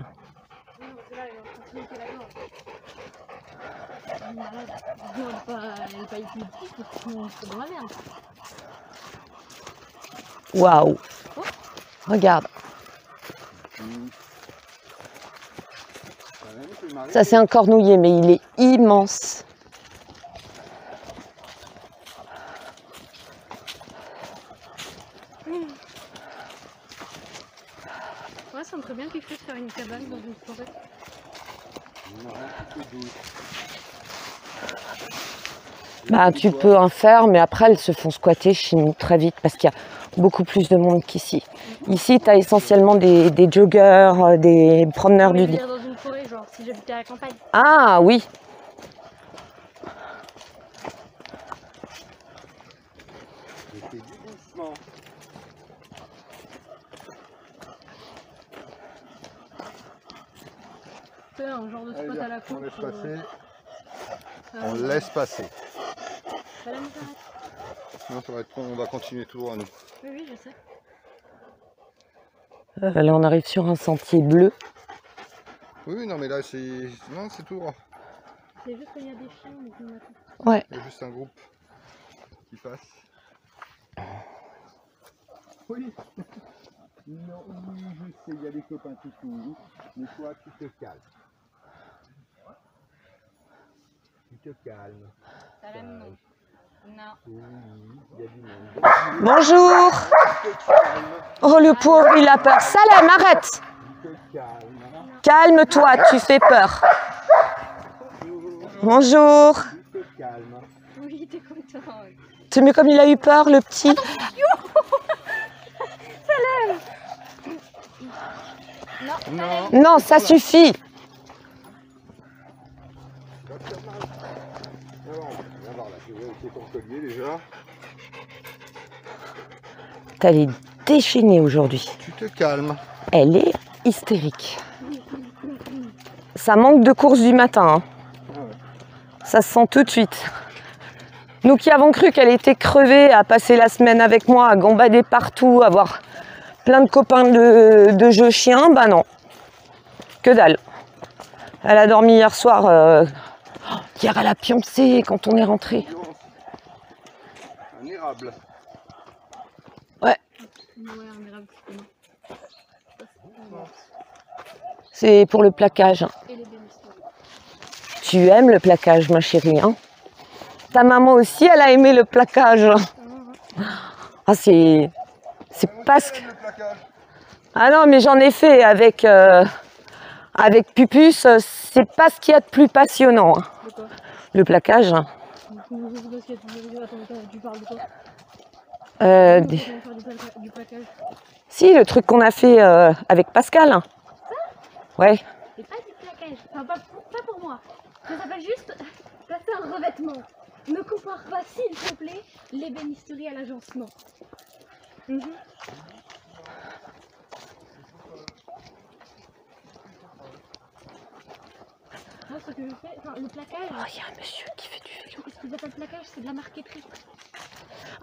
Elle est pas ici, sinon c'est dans la merde. Waouh. Regarde. Ça, c'est un cornouiller, mais il est immense. Ouais, ça me ferait bien quelque chose de faire une cabane dans une forêt. Bah, tu peux en faire, mais après, elles se font squatter chez nous très vite parce qu'il y a beaucoup plus de monde qu'ici. Ici, tu as essentiellement des joggers, des promeneurs du Je veux lit. dire dans une forêt, genre si j'habitais à la campagne. Ah oui. C'est un genre de spot Allez, à la on con. laisse passer. Ah, On laisse passer. Pas la misère. Non, ça va être con, on va continuer tout droit, nous. Oui, oui, je sais. Là, on arrive sur un sentier bleu. Oui, non, mais là, c'est... Non, c'est tout droit. C'est juste qu'il y a des chiens, mais qui m'attendent. Ouais. Il y a juste un groupe qui passe. Oui. Non, oui, je sais, il y a des copains qui courent, mais toi, tu te calmes. Tu te calmes. Salam, non. Non. Oui, il y a du monde. Bonjour. Oh, le pauvre, il a peur. Salam, arrête. Tu te calmes. Calme-toi, tu fais peur. Bonjour. Tu te calmes. Oui, t'es content. Tu mets comme il a eu peur, le petit. Non. Non, ça suffit. Viens voir là, je vais vérifier ton collier déjà. Elle est déchaînée aujourd'hui. Tu te calmes. Elle est hystérique. Ça manque de course du matin. Hein. Ça se sent tout de suite. Nous qui avons cru qu'elle était crevée, à passer la semaine avec moi, à gambader partout, à avoir plein de copains de jeux chiens, bah non. Que dalle. Elle a dormi hier soir. Hier, elle a pioncé quand on est rentré. Un érable. Ouais. Ouais, un érable, C'est pour le plaquage. et les bénisseries. Tu aimes le plaquage, ma chérie, hein? Ta maman aussi, elle a aimé le plaquage. Ah, c'est pas ce que... Le plaquage. Ah non, mais j'en ai fait avec Pupus. C'est pas ce qu'il y a de plus passionnant, hein, De quoi? le plaquage. Attends, tu parles de quoi? Des- Comment faire du plaquage? Si, le truc qu'on a fait avec Pascal. Ouais. C'est pas du plaquage. Enfin, pas pour moi. Ça s'appelle juste placer un revêtement. Ne compare pas, s'il te plaît, l'ébénisterie à l'agencement. Moi, ce que je fais, enfin, le plaquage, Oh, il y a un monsieur qui fait du vélo. ce qu'ils appellent plaquage, c'est de la marqueterie.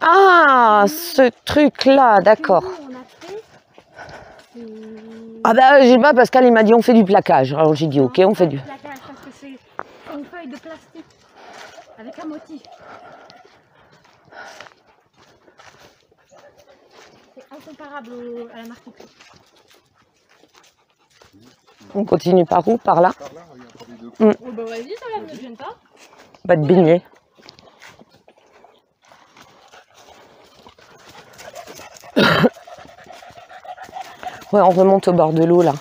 Ah, ce truc-là, d'accord. Que nous, on a fait, Ah bah, j'ai pas, Pascal, il m'a dit on fait du plaquage. Alors j'ai dit ok, on fait du... plaquage parce que c'est une feuille de plastique avec un motif. C'est incomparable à la marqueterie. On continue par où? Par là? Par là, regarde, les deux. Oh bah vas-y, ça ne me gêne pas. Va te baigner. Ouais, on remonte au bord de l'eau là.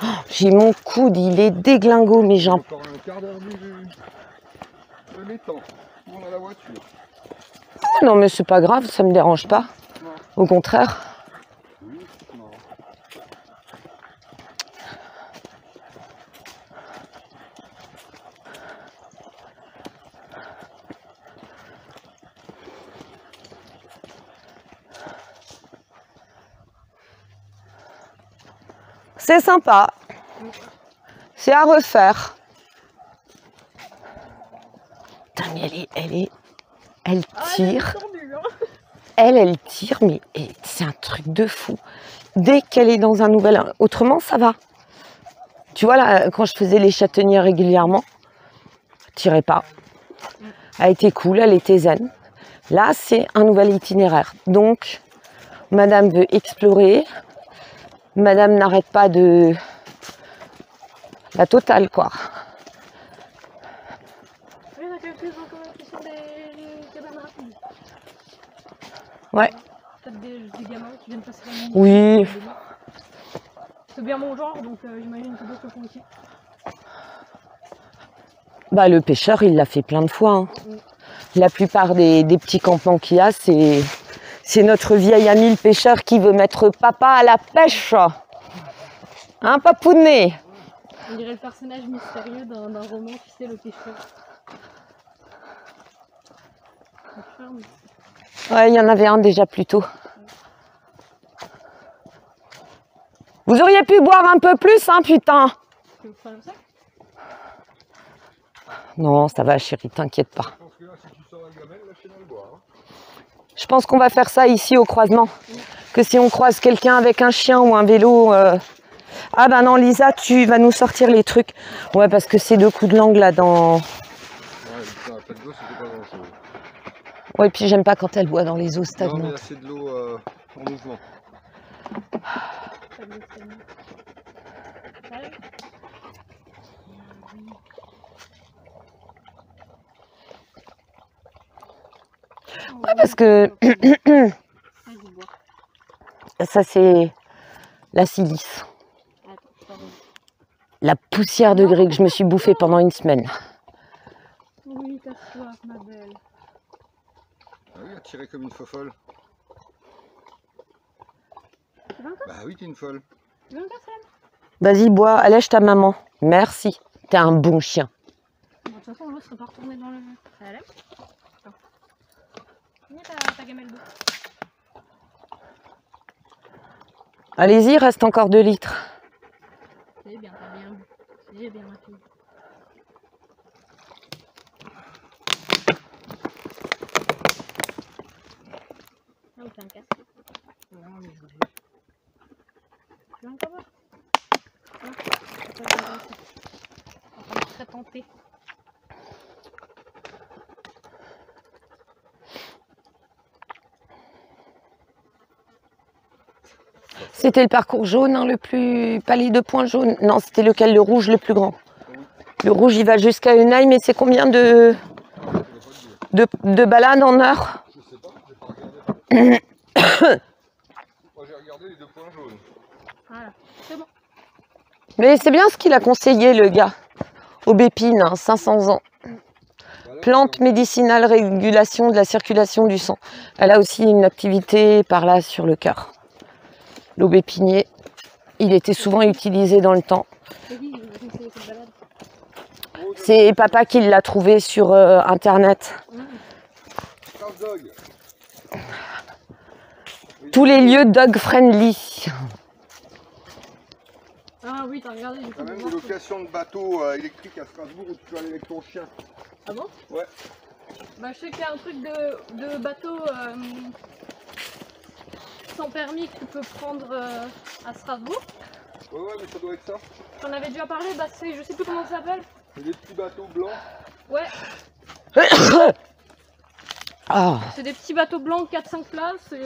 Oh, j'ai mon coude, il est déglingo, mais j'en... Encore un quart d'heure de l'étang. On a la voiture. Non mais c'est pas grave, ça me dérange pas. Au contraire. Oui, non. C'est sympa. C'est à refaire. Putain, mais elle tire. Elle tire, mais c'est un truc de fou. Dès qu'elle est dans un nouvel... Autrement, ça va. Tu vois, là, quand je faisais les châtaigniers régulièrement, je tirais pas. Elle était cool, elle était zen. Là, c'est un nouvel itinéraire. Donc, madame veut explorer. Madame n'arrête pas de... La totale, quoi. Oui, ça fait plus encore la question des cabanes rapides. Ouais. Peut-être des gamins qui viennent passer la nuit. Oui. C'est bien mon genre, donc j'imagine que d'autres le font aussi. Bah, le pêcheur, il l'a fait plein de fois. Hein. La plupart des petits campements qu'il y a, c'est notre vieil ami le pêcheur qui veut mettre papa à la pêche. Hein, papounet? On dirait le personnage mystérieux d'un roman, tu sais, le pêcheur. Ouais, il y en avait un déjà plus tôt. Vous auriez pu boire un peu plus, hein, putain. Tu veux faire le sac? Non, ça va, chérie, t'inquiète pas. Je pense que là, si tu sors la gamelle, lâchez-moi le bois. Hein. Je pense qu'on va faire ça ici au croisement. Que si on croise quelqu'un avec un chien ou un vélo... Ah ben non, Lisa, tu vas nous sortir les trucs. Ouais, parce que c'est 2 coups de langue là dans... Ouais, putain, la plaque d'eau, c'était pas grand-chose. Ouais, puis j'aime pas quand elle boit dans les eaux Non, mais stagnantes. là, c'est de l'eau en mouvement. Pas de l'escalier. Ouais. Ouais, parce que ça c'est la silice. La poussière de grès que je me suis bouffée pendant une semaine. Oui, t'as soif, ma belle. Ah oui, attiré comme une fofolle. Tu veux encore? Bah oui, t'es une folle. Tu veux encore, Salam? Vas-y, bois, allège ta maman. Merci. T'es un bon chien. Bon, de toute façon, l'eau serait pas retournée dans le... Salam? Attends. Viens ta gamelle d'eau. Allez-y, reste encore 2 litres. C'est bien, t'as bien bu. C'est bien, ma fille. Ah, t'as un casque. Non, mais je voulais. Tu veux encore boire? Non, c'est pas bien. Enfin, je serais tentée. C'était le parcours jaune, hein, le plus... Pas les 2 points jaunes. Non, c'était lequel? Le rouge le plus grand. Le rouge, il va jusqu'à Unai, mais c'est combien de balades en heure? Je sais pas, j'ai pas regardé. Moi j'ai regardé les 2 points jaunes. Voilà, c'est bon. Mais c'est bien ce qu'il a conseillé, le gars. Aubépine, hein, 500 ans. Plante médicinale, régulation de la circulation du sang. Elle a aussi une activité par là sur le cœur. L'aubépinier, il était souvent utilisé dans le temps. C'est papa qui l'a trouvé sur internet. Tous les lieux dog friendly. Ah oui, t'as regardé. Il y a même des locations de bateaux électriques à Strasbourg où tu peux aller avec ton chien. Ah bon? Ouais. Bah je sais qu'il y a un truc de bateau sans permis que tu peux prendre à Strasbourg. Ouais, mais ça doit être ça. J'en avais déjà parlé, bah c'est, je sais plus comment ça s'appelle. C'est des petits bateaux blancs. Ouais, Ah, c'est des petits bateaux blancs de 4-5 places et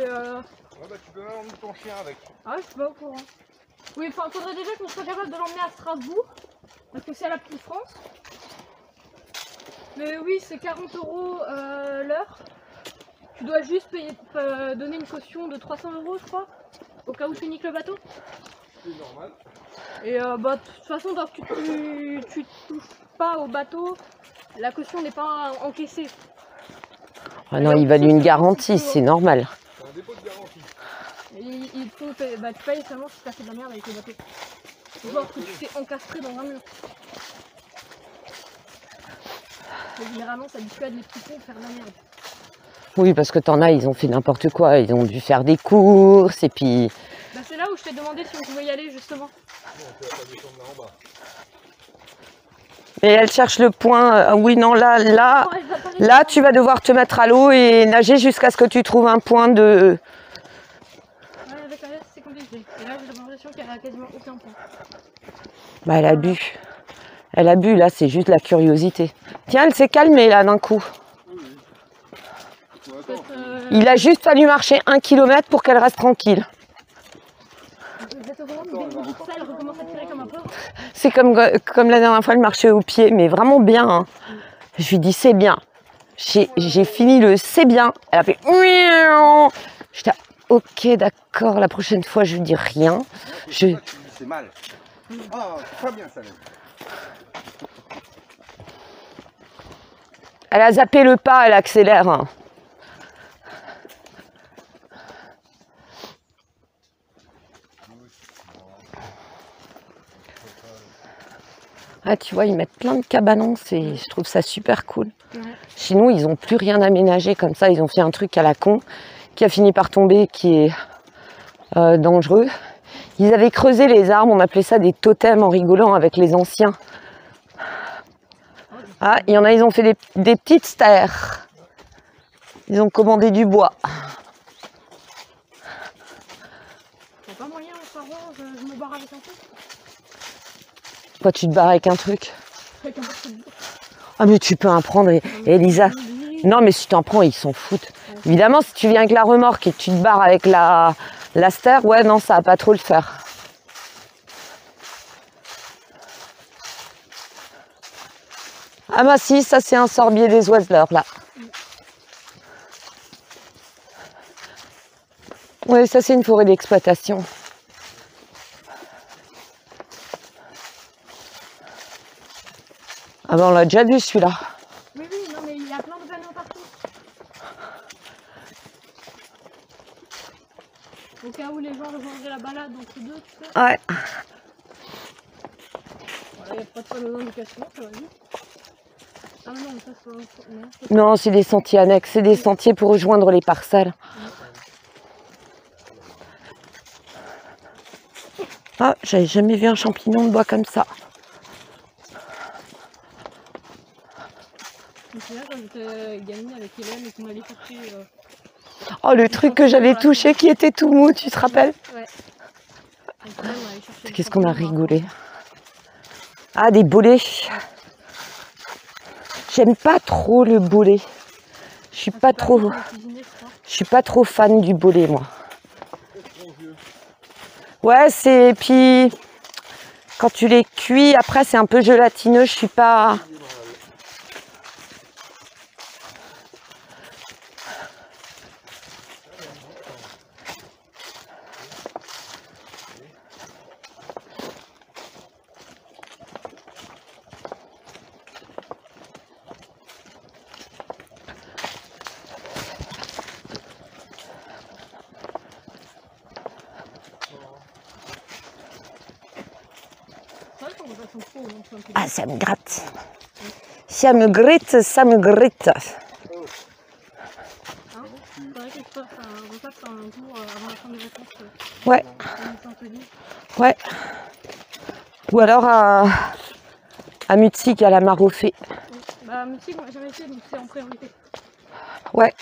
Ouais, bah tu peux même emmener ton chien avec. ah ouais, je suis pas au courant. Oui, enfin, faudrait déjà qu'on soit capable de l'emmener à Strasbourg, parce que c'est à la petite France. Mais oui, c'est 40 € l'heure. Tu dois juste payer, donner une caution de 300 € je crois, au cas où tu niques le bateau. C'est normal. Et bah de toute façon, tant que tu touches pas au bateau, la caution n'est pas encaissée. ah non, il valait une garantie, c'est normal. C'est un dépôt de garantie. Et il faut payer, bah, tu payes seulement si tu as fait de la merde avec le bateau. Genre que tu t'es encastré dans un mur. Mais généralement, ça dissuade les petits cons de faire de la merde. Oui, parce que t'en as, ils ont fait n'importe quoi. Ils ont dû faire des courses et puis... Bah c'est là où je t'ai demandé si on pouvait y aller justement. Non, on peut pas descendre là en bas. Et elle cherche le point. Oui, non, là, Non, elle va pas rester là, là. tu vas devoir te mettre à l'eau et nager jusqu'à ce que tu trouves un point de... Ouais, avec la c'est compliqué. Et là, j'ai l'impression qu'il n'y a quasiment aucun point. Bah, elle a bu. Elle a bu, là, c'est juste la curiosité. Tiens, elle s'est calmée, là, d'un coup. Ouais, attends. Il a juste fallu marcher 1 kilomètre pour qu'elle reste tranquille. Vous êtes au courant, mais dès que ça, elle recommence à tirer comme un porc. C'est comme la dernière fois, elle marchait au pied, mais vraiment bien. Hein. Je lui dis, c'est bien. J'ai fini le c'est bien. Elle a fait... J'étais, ok, d'accord, la prochaine fois, je lui dis rien. C'est mal. Ah, pas bien ça. Elle a zappé le pas, elle accélère. Hein. Ah, tu vois, ils mettent plein de cabanons, je trouve ça super cool. Ouais. Chez nous, ils n'ont plus rien aménagé comme ça. Ils ont fait un truc à la con qui a fini par tomber, qui est dangereux. Ils avaient creusé les arbres, on appelait ça des totems en rigolant avec les anciens. Ah, il y en a, ils ont fait des petites stères. Ils ont commandé du bois. Y'a pas moyen, par contre, je me barre avec un truc. Toi, tu te barres avec un truc. Avec un morceau de bois. Ah, mais tu peux en prendre, Elisa. Non, mais si t'en prends, ils s'en foutent. Évidemment, si tu viens avec la remorque et que tu te barres avec la ster, ouais, non, ça va pas trop le faire. Ah bah si, ça c'est un sorbier des oiseleurs, là. Oui, ça c'est une forêt d'exploitation. Ah bah on l'a déjà vu celui-là. Oui, non, mais il y a plein de panneaux partout. Au cas où les gens rejoindraient la balade entre deux, tu sais. Ouais. Il n'y a pas de panneaux d'indication, ça va vite. Ah non, ça c'est... Non, c'est des sentiers annexes, c'est des sentiers pour rejoindre les parcelles. Ah, j'avais jamais vu un champignon de bois comme ça. C'est là quand j'étais gamine avec Hélène et qu'on allait chercher... Oh, le truc que j'avais touché qui était tout mou, tu te rappelles? Ouais. Donc là, on allait chercher Qu'est-ce qu'on a rigolé. Ah, des bolets. J'aime pas trop le bolet. Je suis pas trop fan du bolet, moi. Ouais, c'est... Puis, quand tu les cuis, après, c'est un peu gélatineux. Je suis pas... Ah, ça me gratte. Ça me gratte, ça me gratte. Hein, faudrait que je fasse un repas un jour avant la fin des vacances. Ouais. Ouais. Ou alors à Mutzig, à la mare aux fées. Bah, Mutzig, moi jamais été, donc c'est en priorité. Ouais.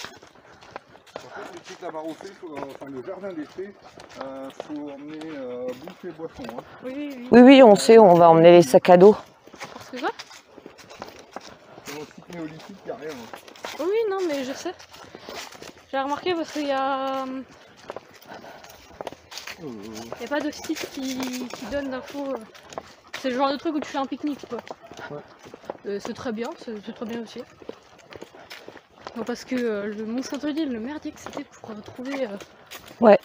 En fait, les petites mare aux fées, enfin le jardin des fées, faut emmener bouffe et boisson. Hein. Oui, on sait, on va emmener les sacs à dos. Parce que quoi? Dans le site néolithique, il n'y a rien. Hein. Oui, non, mais je sais. J'ai remarqué parce qu'il y a... Il n'y a pas de site qui donne d'infos. C'est le genre de truc où tu fais un pique-nique, quoi. Ouais. C'est très bien, c'est très bien aussi. Non, parce que le Mont Saint-Odile, le merdier que c'était pour trouver... Ouais.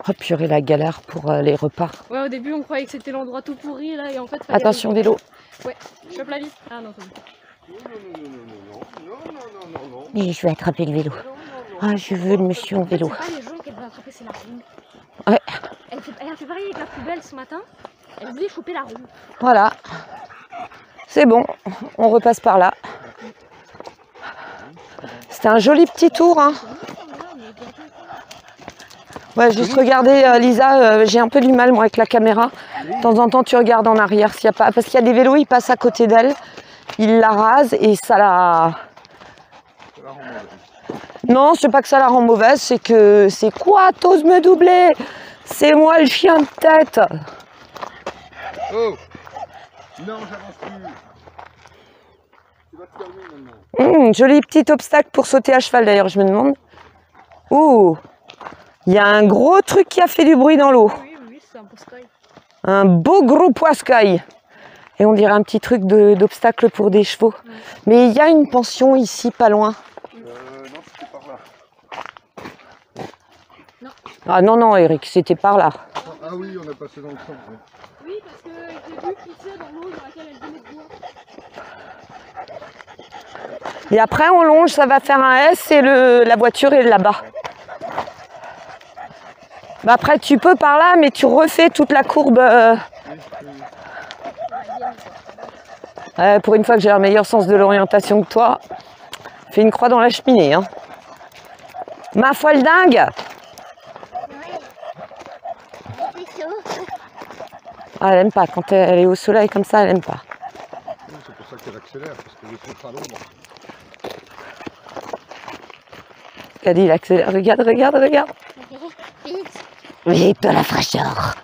Oh purée, la galère pour les repas. Ouais, au début on croyait que c'était l'endroit tout pourri, là, et en fait... Attention, vélo. Ouais, chope la vie. Ah non, c'est bon. Et je vais attraper le vélo. Ah, je veux le monsieur en vélo. C'est pas les gens qu'elle veut attraper, c'est la roue. Ouais. Elle a fait pareil avec la poubelle ce matin. Elle voulait choper la roue. Voilà. C'est bon, on repasse par là. C'était un joli petit tour, hein. Ouais, juste regardez, Lisa, j'ai un peu du mal, moi, avec la caméra. De temps en temps, tu regardes en arrière s'il y a pas... Parce qu'il y a des vélos, ils passent à côté d'elle. Ils la rasent et ça la... Non, c'est pas que ça la rend mauvaise, c'est que... C'est quoi, t'oses me doubler? C'est moi le chien de tête. Oh! Non, j'avance plus. Tu vas te calmer maintenant. Joli petit obstacle pour sauter à cheval, d'ailleurs, je me demande. Ouh! Il y a un gros truc qui a fait du bruit dans l'eau. Oui, c'est un poiscaille. Un beau gros poiscaille. Et on dirait un petit truc d'obstacle pour des chevaux. Ouais. Mais il y a une pension ici, pas loin. Non, c'était par là. Non. Ah non, Eric, c'était par là. Ah oui, on a passé dans le champ. Ouais. Oui, parce que j'ai vu pisser dans l'eau dans laquelle elle venait de boire. Et après, on longe, ça va faire un S et la voiture est là-bas. Bah après, tu peux par là, mais tu refais toute la courbe. Pour une fois que j'ai un meilleur sens de l'orientation que toi, fais une croix dans la cheminée. Hein. Ma folle dingue! Ah, elle aime pas. Quand elle est au soleil comme ça, elle aime pas. C'est pour ça qu'elle accélère, parce qu'elle est trop à l'ombre. Caddy, il accélère. Regarde. Vite, la fraîcheur.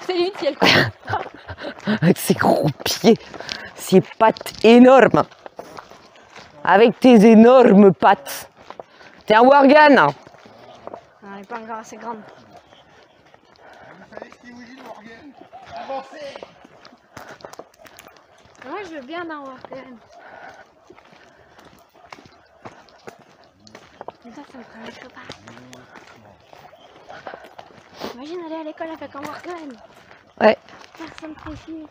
C'est limite si elle avec ses gros pieds, ses pattes énormes. Avec tes énormes pattes. Tiens, Morgane. Non, elle n'est pas encore assez grande. Vous savez ce qui vous dit, Morgane? Avancez! Moi, je veux bien en voir quand même. Mais ça me prend les copains. Imagine aller à l'école avec un Morgane. Ouais. Personne précis.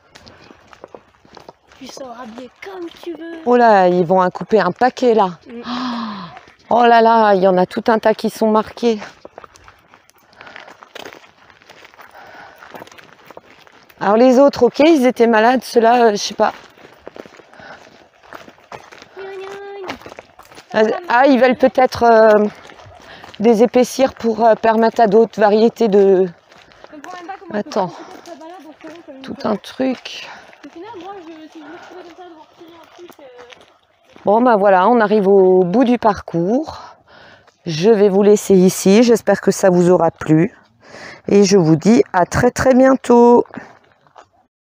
Tu sors habillé comme tu veux. Oh là, ils vont en couper un paquet là. Oh là là, il y en a tout un tas qui sont marqués. Alors les autres, ok, ils étaient malades, ceux-là, je sais pas. Ah, ils veulent peut-être des épaissir pour permettre à d'autres variétés de... Je comprends même pas comment Attends. on peut faire ça balade dans ce terrain comme une Tout fois. un truc. Au final, moi, si je me trouvais comme ça, devoir tirer un truc... Bon, ben voilà, on arrive au bout du parcours. Je vais vous laisser ici. J'espère que ça vous aura plu. Et je vous dis à très très bientôt.